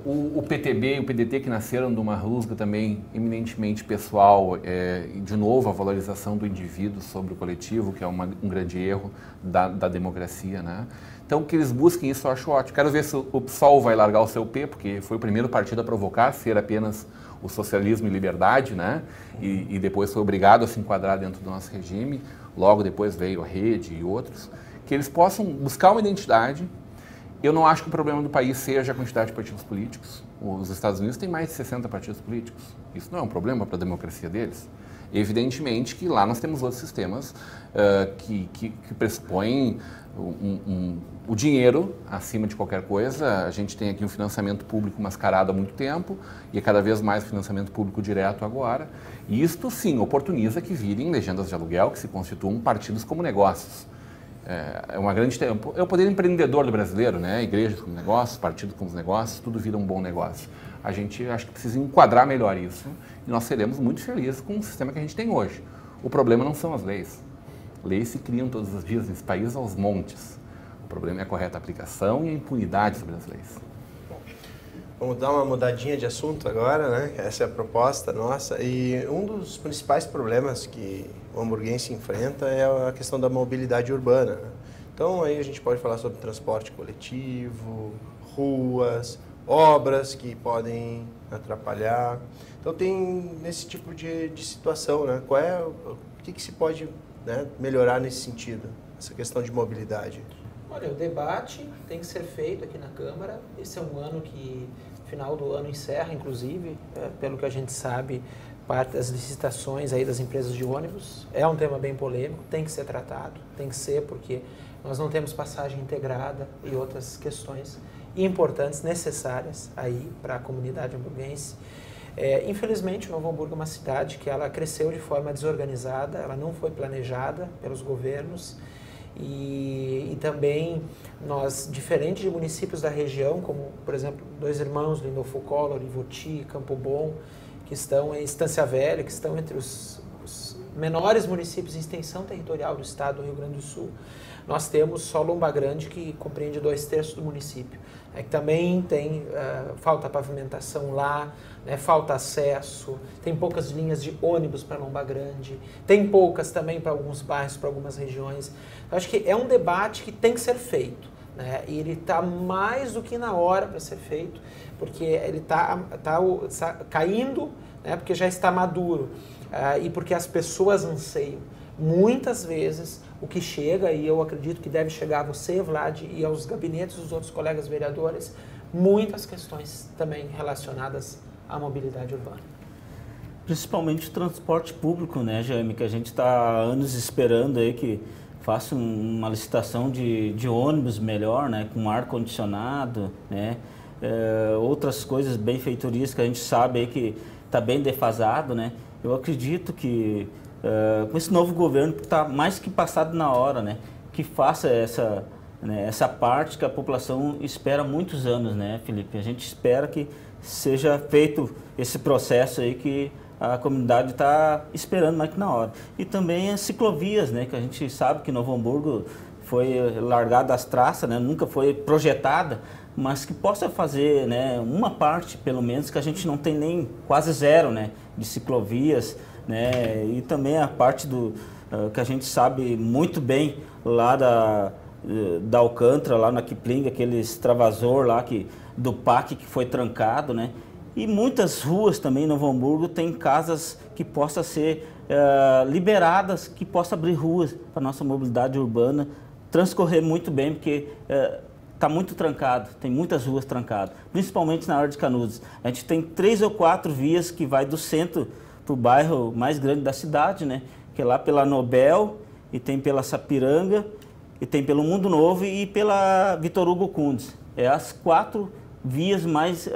o PTB e o PDT, que nasceram de uma rusga também eminentemente pessoal, e de novo a valorização do indivíduo sobre o coletivo, que é um grande erro da democracia, né? Então, que eles busquem isso, eu acho ótimo. Quero ver se o PSOL vai largar o seu P, porque foi o primeiro partido a provocar ser apenas o socialismo e liberdade, né? E depois foi obrigado a se enquadrar dentro do nosso regime. Logo depois veio a Rede e outros. Que eles possam buscar uma identidade. Eu não acho que o problema do país seja a quantidade de partidos políticos. Os Estados Unidos têm mais de 60 partidos políticos. Isso não é um problema para a democracia deles. Evidentemente que lá nós temos outros sistemas que pressupõem o dinheiro acima de qualquer coisa. A gente tem aqui um financiamento público mascarado há muito tempo e é cada vez mais financiamento público direto agora. E isto, sim, oportuniza que virem legendas de aluguel, que se constituam partidos como negócios. É uma grande... É o poder empreendedor do brasileiro, né? Igrejas como negócios, partidos como negócios, tudo vira um bom negócio. A gente acho que precisa enquadrar melhor isso e nós seremos muito felizes com o sistema que a gente tem hoje. O problema não são as leis. Leis se criam todos os dias nesse país aos montes. O problema é a correta aplicação e a impunidade sobre as leis. Vamos dar uma mudadinha de assunto agora, né? Essa é a proposta nossa. E um dos principais problemas que o hamburguense enfrenta é a questão da mobilidade urbana, né? Então aí a gente pode falar sobre transporte coletivo, ruas, obras que podem atrapalhar. Então tem nesse tipo de situação, né? O que se pode, né, melhorar nesse sentido, essa questão de mobilidade? Olha, o debate tem que ser feito aqui na Câmara. Esse é um ano que, final do ano, encerra, inclusive, pelo que a gente sabe, parte das licitações aí das empresas de ônibus. É um tema bem polêmico, tem que ser tratado, tem que ser, porque nós não temos passagem integrada e outras questões importantes, necessárias aí para a comunidade hamburguense. Infelizmente, Novo Hamburgo é uma cidade que ela cresceu de forma desorganizada, ela não foi planejada pelos governos e também nós, diferente de municípios da região, como, por exemplo, Dois Irmãos, Lindolfo Collor, Ivoti, Campo Bom, que estão em Estância Velha, que estão entre os menores municípios em extensão territorial do estado do Rio Grande do Sul, nós temos só Lomba Grande, que compreende 2/3 do município. Que também tem falta pavimentação lá, né, falta acesso, tem poucas linhas de ônibus para Lomba Grande, tem poucas também para alguns bairros, para algumas regiões. Eu acho que é um debate que tem que ser feito, né, e ele está mais do que na hora para ser feito, porque ele está caindo, né, porque já está maduro, e porque as pessoas anseiam. Muitas vezes o que chega, e eu acredito que deve chegar a você, Vlad, e aos gabinetes dos outros colegas vereadores, muitas questões também relacionadas à mobilidade urbana. Principalmente o transporte público, né, Jaime, que a gente está há anos esperando aí que faça uma licitação de ônibus melhor, né, com ar-condicionado, né, outras coisas, benfeitorias que a gente sabe aí que está bem defasado, né. Eu acredito que com esse novo governo que está mais que passado na hora, né, que faça essa parte que a população espera há muitos anos, né, Felipe? A gente espera que seja feito esse processo aí que a comunidade está esperando mais que na hora. E também as ciclovias, né, que a gente sabe que Novo Hamburgo foi largada das traças, né, nunca foi projetada, mas que possa fazer, né, uma parte, pelo menos, que a gente não tem nem quase zero, né, de ciclovias, né, e também a parte que a gente sabe muito bem lá da Alcântara, lá na Kipling, aquele extravasor lá do PAC que foi trancado, né, e muitas ruas também em Novo Hamburgo tem casas que possam ser liberadas, que possam abrir ruas para a nossa mobilidade urbana transcorrer muito bem, porque está muito trancado, tem muitas ruas trancadas, principalmente na área de Canudos. A gente tem 3 ou 4 vias que vai do centro para o bairro mais grande da cidade, né? Que é lá pela Nobel, e tem pela Sapiranga, e tem pelo Mundo Novo e pela Vitor Hugo Kundes. É as 4 vias mais,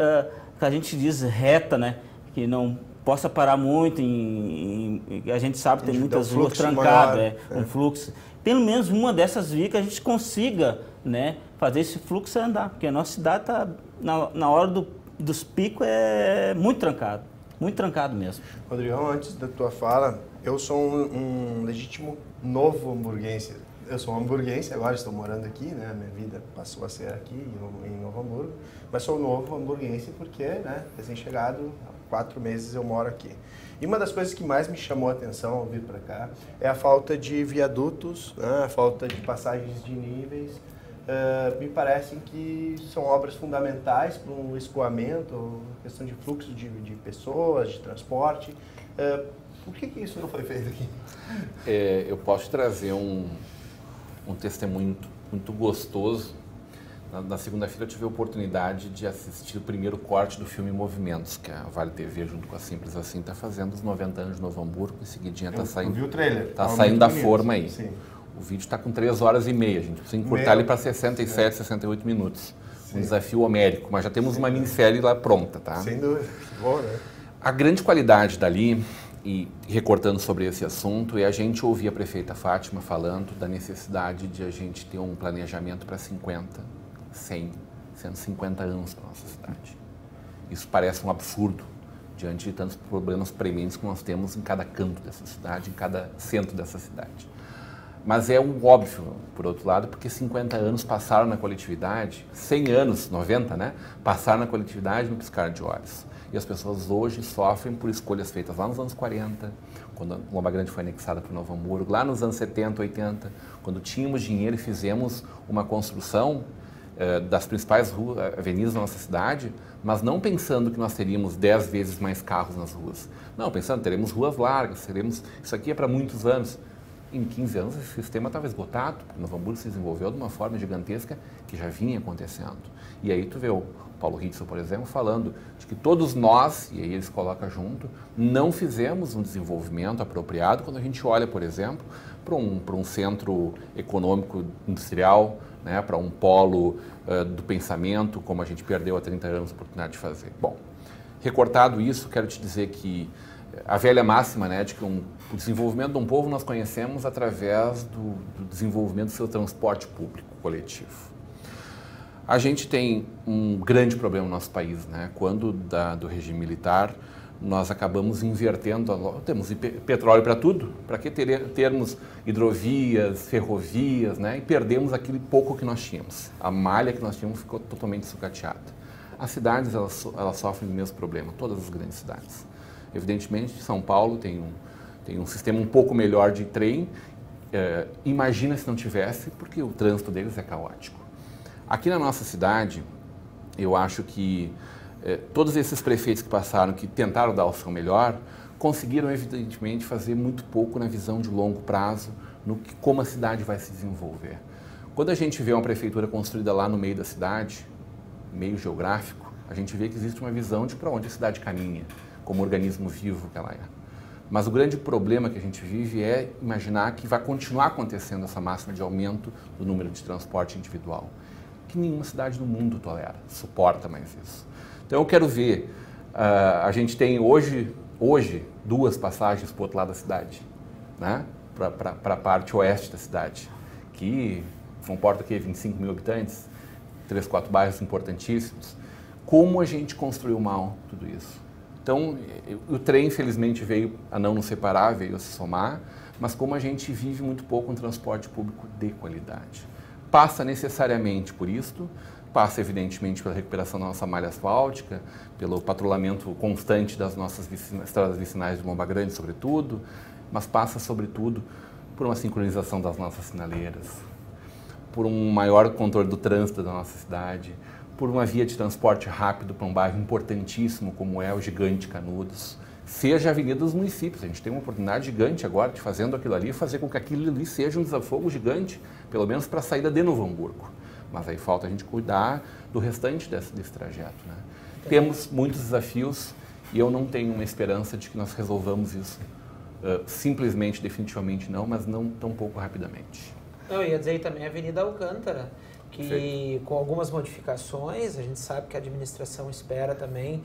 que a gente diz, reta, né? Que não possa parar muito, a gente sabe que tem muitas ruas trancadas, um fluxo. Pelo menos uma dessas vias que a gente consiga, né, fazer esse fluxo andar, porque a nossa cidade está, na hora dos picos, é muito trancado mesmo. Rodrigão, antes da tua fala, eu sou um legítimo novo hamburguense. Eu sou um hamburguense, agora estou morando aqui, né? Minha vida passou a ser aqui em Novo Hamburgo, mas sou novo hamburguense porque, né, recém-chegado, há 4 meses eu moro aqui. E uma das coisas que mais me chamou a atenção ao vir para cá é a falta de viadutos, né, a falta de passagens de níveis. Me parecem que são obras fundamentais para um escoamento, questão de fluxo de pessoas, de transporte. Por que isso não foi feito aqui? Eu posso trazer um testemunho muito gostoso. Na segunda-feira eu tive a oportunidade de assistir o primeiro corte do filme Movimentos, que a Vale TV, junto com a Simples Assim, está fazendo os 90 anos de Novo Hamburgo, em seguidinha está saindo. Eu vi o trailer. Está saindo da forma aí. Sim. O vídeo está com 3 horas e meia, a gente precisa encurtar ele para 67, 68 minutos. Sim. Um desafio homérico, mas já temos uma minissérie lá pronta, tá? Sem dúvida. Bom, né? A grande qualidade dali, e recortando sobre esse assunto, é a gente ouvir a prefeita Fátima falando da necessidade de a gente ter um planejamento para 50, 100, 150 anos para a nossa cidade. Isso parece um absurdo diante de tantos problemas prementes que nós temos em cada canto dessa cidade, em cada centro dessa cidade. Mas é um óbvio, por outro lado, porque 50 anos passaram na coletividade, 100 anos, 90, né? Passaram na coletividade no piscar de olhos. E as pessoas hoje sofrem por escolhas feitas lá nos anos 40, quando Lomba Grande foi anexada para Novo Hamburgo, lá nos anos 70, 80, quando tínhamos dinheiro e fizemos uma construção das principais avenidas da nossa cidade, mas não pensando que nós teríamos 10 vezes mais carros nas ruas. Não, pensando, teremos ruas largas, isso aqui é para muitos anos. Em 15 anos esse sistema estava esgotado, porque Novo Hamburgo se desenvolveu de uma forma gigantesca que já vinha acontecendo. E aí tu vê o Paulo Ritzel, por exemplo, falando de que todos nós, e aí eles colocam junto, não fizemos um desenvolvimento apropriado quando a gente olha, por exemplo, para um centro econômico industrial, né, para um polo do pensamento, como a gente perdeu há 30 anos a oportunidade de fazer. Bom, recortado isso, quero te dizer que a velha máxima, né, de que o desenvolvimento de um povo nós conhecemos através do desenvolvimento do seu transporte público coletivo. A gente tem um grande problema no nosso país, né? Quando do regime militar, nós acabamos invertendo, temos petróleo para tudo, para que termos hidrovias, ferrovias, né? E perdemos aquele pouco que nós tínhamos. A malha que nós tínhamos ficou totalmente sucateada. As cidades, elas sofrem do mesmo problema, todas as grandes cidades. Evidentemente, São Paulo tem um sistema um pouco melhor de trem, imagina se não tivesse, porque o trânsito deles é caótico. Aqui na nossa cidade, eu acho que todos esses prefeitos que passaram, que tentaram dar o seu melhor, conseguiram, evidentemente, fazer muito pouco na visão de longo prazo, como a cidade vai se desenvolver. Quando a gente vê uma prefeitura construída lá no meio da cidade, meio geográfico, a gente vê que existe uma visão de para onde a cidade caminha, como organismo vivo que ela é. Mas o grande problema que a gente vive é imaginar que vai continuar acontecendo essa máxima de aumento do número de transporte individual, que nenhuma cidade do mundo tolera, suporta mais isso. Então eu quero ver, a gente tem hoje 2 passagens para o outro lado da cidade, né? Para a parte oeste da cidade, que comporta 25 mil habitantes, 3, 4 bairros importantíssimos. Como a gente construiu mal tudo isso? Então, o trem, infelizmente, veio a não nos separar, veio a se somar, mas como a gente vive muito pouco um transporte público de qualidade. Passa necessariamente por isto, passa evidentemente pela recuperação da nossa malha asfáltica, pelo patrulhamento constante das nossas estradas vicinais de Lomba Grande, sobretudo, mas passa, sobretudo, por uma sincronização das nossas sinaleiras, por um maior controle do trânsito da nossa cidade, por uma via de transporte rápido para um bairro importantíssimo como é o Gigante Canudos, seja a Avenida dos Municípios. A gente tem uma oportunidade gigante agora de, fazendo aquilo ali, fazer com que aquilo ali seja um desafogo gigante, pelo menos para a saída de Novo Hamburgo. Mas aí falta a gente cuidar do restante desse trajeto, né? Temos muitos desafios E eu não tenho uma esperança de que nós resolvamos isso simplesmente, definitivamente não, mas não tão pouco rapidamente. Eu ia dizer também a Avenida Alcântara, que com algumas modificações, a gente sabe que a administração espera também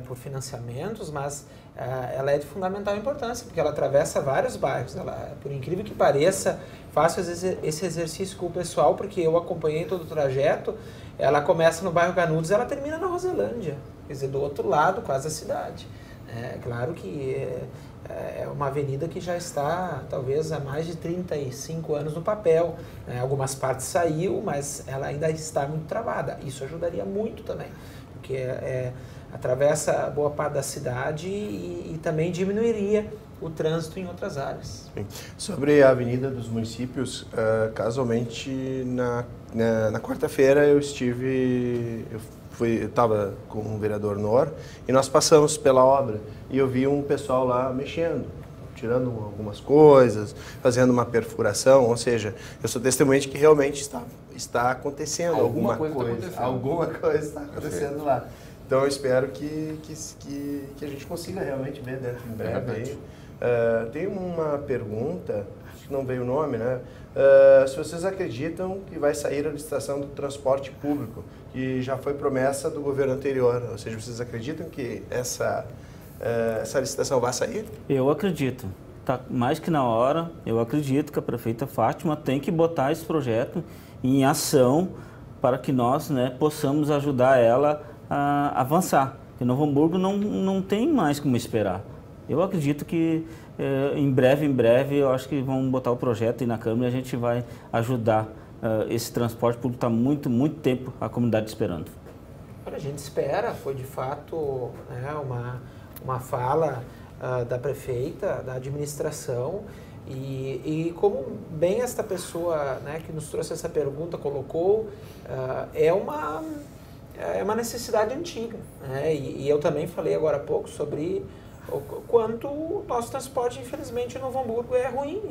por financiamentos, mas ela é de fundamental importância, porque ela atravessa vários bairros. Ela, por incrível que pareça, faço esse exercício com o pessoal, porque eu acompanhei todo o trajeto. Ela começa no bairro Canudos e ela termina na Roselândia, quer dizer, do outro lado, quase da cidade. É claro que é uma avenida que já está, talvez, há mais de 35 anos no papel. Algumas partes saiu, mas ela ainda está muito travada. Isso ajudaria muito também, porque atravessa boa parte da cidade e também diminuiria o trânsito em outras áreas. Sim. Sobre a Avenida dos Municípios, casualmente, na quarta-feira eu estava com o vereador Nor e nós passamos pela obra e eu vi um pessoal lá mexendo, tirando algumas coisas, fazendo uma perfuração, ou seja, eu sou testemunha de que realmente está acontecendo alguma coisa está acontecendo lá. Então eu espero que a gente consiga realmente ver dentro em breve aí. Tem uma pergunta, acho que não veio o nome, né? Se vocês acreditam que vai sair a licitação do transporte público, que já foi promessa do governo anterior, ou seja, vocês acreditam que essa licitação vai sair? Eu acredito. Está mais que na hora. Eu acredito que a prefeita Fátima tem que botar esse projeto em ação para que nós, possamos ajudar ela a avançar. Porque Novo Hamburgo não tem mais como esperar. Eu acredito que em breve, eu acho que vão botar o projeto aí na Câmara e a gente vai ajudar esse transporte público. Está muito tempo a comunidade esperando. A gente espera, foi de fato uma fala da prefeita, da administração, e como bem esta pessoa que nos trouxe essa pergunta colocou, é uma necessidade antiga. E eu também falei agora há pouco sobre o quanto o nosso transporte, infelizmente, em Novo Hamburgo é ruim,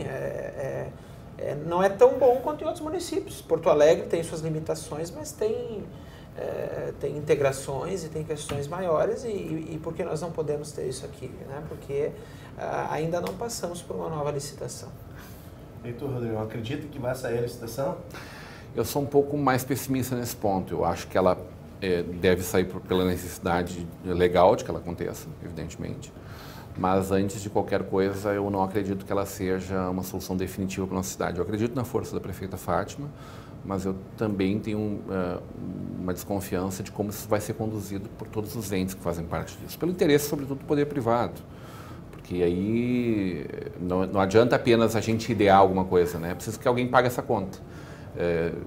não é tão bom quanto em outros municípios. Porto Alegre tem suas limitações, mas tem integrações e tem questões maiores, e por que nós não podemos ter isso aqui? Porque ainda não passamos por uma nova licitação. E tu, Rodrigo, acredita que vai sair a licitação? Eu sou um pouco mais pessimista nesse ponto. Eu acho que ela deve sair pela necessidade legal de que ela aconteça, evidentemente. Mas antes de qualquer coisa, eu não acredito que ela seja uma solução definitiva para a nossa cidade. Eu acredito na força da prefeita Fátima, mas eu também tenho uma desconfiança de como isso vai ser conduzido por todos os entes que fazem parte disso. Pelo interesse, sobretudo, do poder privado. Porque aí não adianta apenas a gente idear alguma coisa, É preciso que alguém pague essa conta.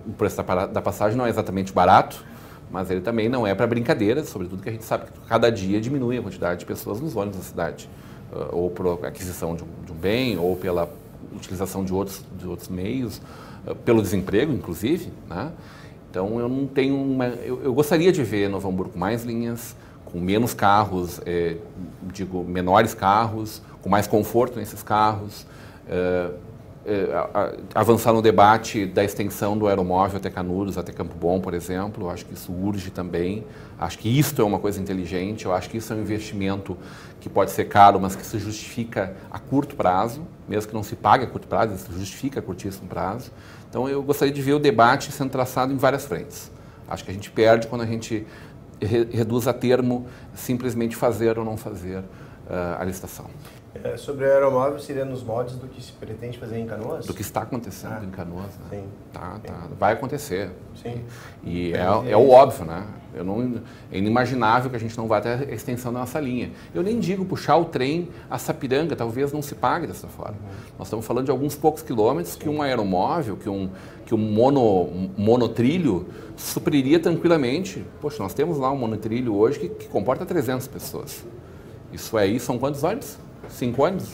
O preço da passagem não é exatamente barato, mas ele também não é para brincadeira, sobretudo que a gente sabe que cada dia diminui a quantidade de pessoas nos ônibus da cidade, ou por aquisição de um bem, ou pela utilização de outros meios, pelo desemprego, inclusive, Então, eu não tenho eu gostaria de ver Novo Hamburgo com mais linhas, com menos carros, menores carros, com mais conforto nesses carros, avançar no debate da extensão do aeromóvel até Canudos, até Campo Bom, por exemplo. Eu acho que isso urge também. Acho que isto é uma coisa inteligente. Eu acho que isso é um investimento que pode ser caro, mas que se justifica a curto prazo, mesmo que não se pague a curto prazo, se justifica a curtíssimo prazo. Então, eu gostaria de ver o debate sendo traçado em várias frentes. Acho que a gente perde quando a gente reduz a termo simplesmente fazer ou não fazer a licitação. Sobre o aeromóvel, seria nos moldes do que se pretende fazer em Canoas? Do que está acontecendo em Canoas, Sim. Tá. Vai acontecer. Sim. E é o óbvio, É inimaginável que a gente não vá até a extensão da nossa linha. Eu nem digo puxar o trem a Sapiranga, talvez não se pague dessa forma. Nós estamos falando de alguns poucos quilômetros que um aeromóvel, que um monotrilho supriria tranquilamente. Poxa, nós temos lá um monotrilho hoje que comporta 300 pessoas. Isso aí são quantos ônibus? 5 ônibus?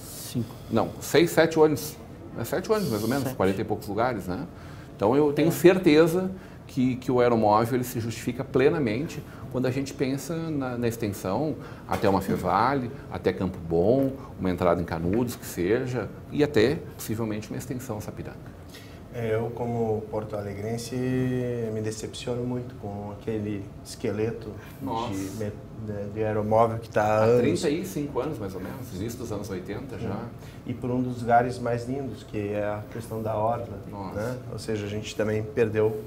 5. Não, 6, 7 ônibus. 7 ônibus, mais ou menos, 40 e poucos lugares, Então, eu tenho certeza que o aeromóvel ele se justifica plenamente quando a gente pensa na extensão até uma Fevale, até Campo Bom, uma entrada em Canudos, que seja, e até, possivelmente, uma extensão a Sapiranga. Eu, como porto-alegrense, me decepciono muito com aquele esqueleto de aeromóvel que está há anos. 35 anos, mais ou menos, isso dos anos 80 já. E por um dos lugares mais lindos, que é a questão da orla. Né? Ou seja, a gente também perdeu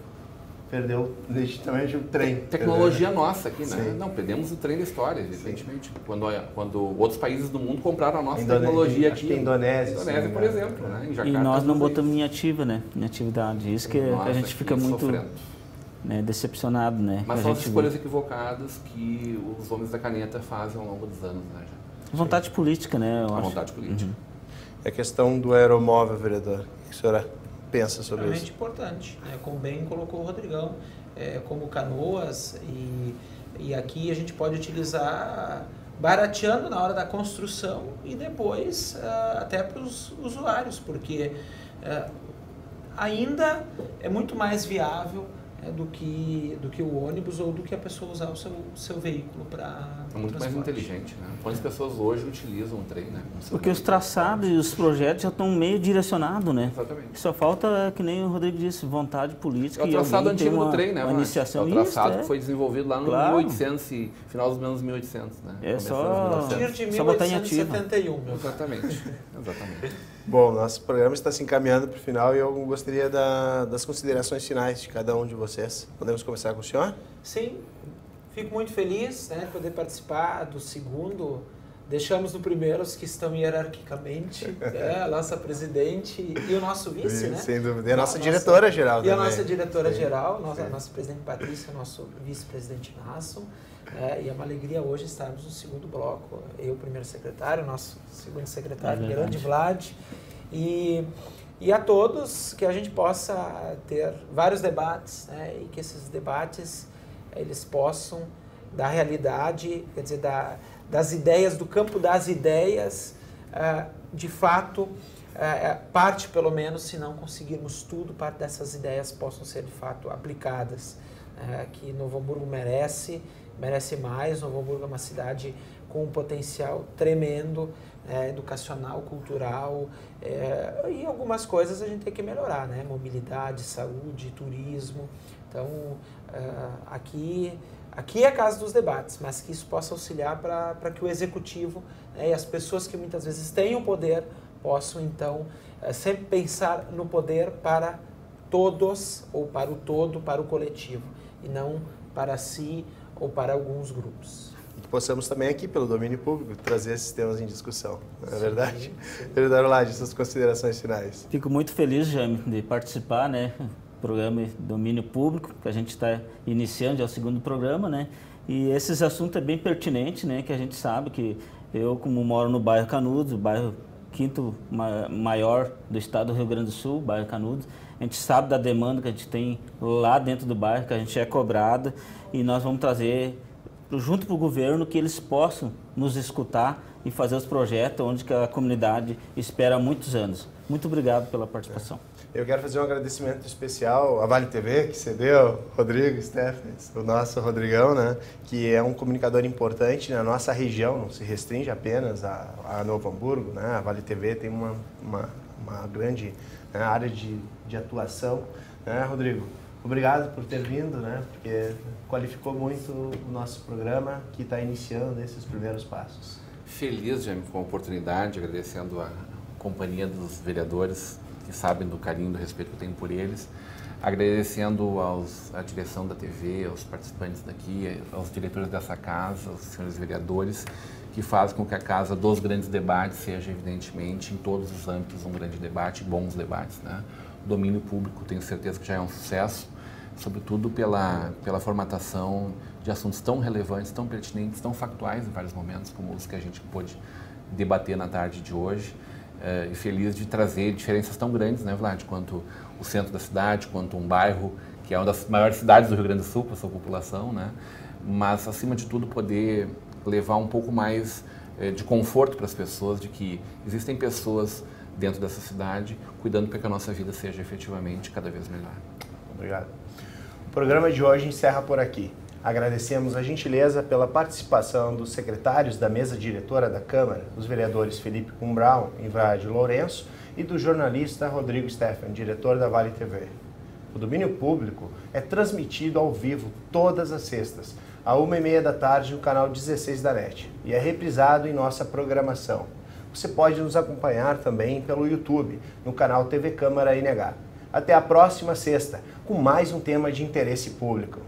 legitimamente o trem. Tecnologia nossa aqui, né? Sim. Não, perdemos o trem da história, evidentemente. Quando outros países do mundo compraram a nossa tecnologia aqui. Que Indonésia, por exemplo, né? Em Jacarta, e nós não botamos em ativa, né? Em atividade. Isso que a gente fica muito decepcionado, né? Mas são as escolhas equivocadas que os homens da caneta fazem ao longo dos anos, né? Vontade política, né? Eu acho. Vontade política. É a questão do aeromóvel, vereador. O que a senhora pensa sobre isso? É importante, né? Como bem colocou o Rodrigão, como Canoas, e aqui a gente pode utilizar barateando na hora da construção e depois até para os usuários, porque ainda é muito mais viável do que o ônibus ou do que a pessoa usar o seu veículo para É muito mais inteligente, né? Quantas pessoas hoje utilizam o trem, né? Porque os traçados e os projetos já estão meio direcionados, né? Exatamente. Só falta, que nem o Rodrigo disse, vontade política. É o traçado antigo do trem, né? Uma iniciação. É o traçado que foi desenvolvido lá no 1800 e final dos anos 1800, né? É só botar em ativa. 1871, meu. Exatamente. Bom, nosso programa está se encaminhando para o final e eu gostaria das considerações finais de cada um de vocês. Podemos começar com o senhor? Sim, fico muito feliz de poder participar do segundo. Deixamos no primeiro os que estão hierarquicamente, a nossa presidente e o nosso vice, né? Sem dúvida. E a nossa diretora-geral também. E a nossa diretora-geral, a nossa presidente Patrícia, nosso vice-presidente Nasson. E é uma alegria hoje estarmos no segundo bloco. Eu, primeiro secretário, nosso segundo secretário, grande Vlad. E a todos que a gente possa ter vários debates, né? E que esses debates eles possam dar realidade, quer dizer, das ideias, do campo das ideias, de fato, parte pelo menos, se não conseguirmos tudo, parte dessas ideias possam ser de fato aplicadas, que Novo Hamburgo merece mais. Novo Hamburgo é uma cidade com um potencial tremendo, educacional, cultural, e algumas coisas a gente tem que melhorar, né? Mobilidade, saúde, turismo. Então, aqui é a casa dos debates, mas que isso possa auxiliar para que o executivo, e as pessoas que muitas vezes têm o poder possam, então, sempre pensar no poder para todos, ou para o todo, para o coletivo, e não para si ou para alguns grupos. E que possamos também aqui, pelo domínio público, trazer esses temas em discussão, não é verdade? Vereador Lage, suas considerações finais. Fico muito feliz, Jaime, de participar, né? Programa Domínio Público, que a gente está iniciando, é o segundo programa, né? E esses assuntos é bem pertinente, né? Que a gente sabe que eu, como moro no bairro Canudos, o bairro quinto maior do estado do Rio Grande do Sul, bairro Canudos, a gente sabe da demanda que a gente tem lá dentro do bairro, que a gente é cobrada, e nós vamos trazer junto para o governo que eles possam nos escutar e fazer os projetos onde que a comunidade espera há muitos anos. Muito obrigado pela participação. Eu quero fazer um agradecimento especial à Vale TV, que cedeu, Rodrigo, Stephanie, o nosso Rodrigão, né, que é um comunicador importante na nossa região, não se restringe apenas a Novo Hamburgo, né, a Vale TV tem uma grande área de atuação, né, Rodrigo? Obrigado por ter vindo, né, porque qualificou muito o nosso programa que está iniciando esses primeiros passos. Feliz, Jaime, com a oportunidade, agradecendo a companhia dos vereadores que sabem do carinho, do respeito que eu tenho por eles, agradecendo à direção da TV, aos participantes daqui, aos diretores dessa casa, aos senhores vereadores, que fazem com que a Casa dos Grandes Debates seja, evidentemente, em todos os âmbitos, um grande debate, bons debates, né? O domínio público, tenho certeza que já é um sucesso, sobretudo pela formatação de assuntos tão relevantes, tão pertinentes, tão factuais em vários momentos, como os que a gente pôde debater na tarde de hoje. E feliz de trazer diferenças tão grandes, né, Vlad, quanto o centro da cidade, quanto um bairro que é uma das maiores cidades do Rio Grande do Sul, com a sua população, né, mas, acima de tudo, poder levar um pouco mais de conforto para as pessoas, de que existem pessoas dentro dessa cidade cuidando para que a nossa vida seja efetivamente cada vez melhor. Obrigado. O programa de hoje encerra por aqui. Agradecemos a gentileza pela participação dos secretários da mesa diretora da Câmara, os vereadores Felipe Cumbrão e Vlad Lourenço, e do jornalista Rodrigo Stefan, diretor da Vale TV. O Domínio Público é transmitido ao vivo todas as sextas, às 1h30 da tarde no canal 16 da NET, e é reprisado em nossa programação. Você pode nos acompanhar também pelo YouTube, no canal TV Câmara NH. Até a próxima sexta, com mais um tema de interesse público.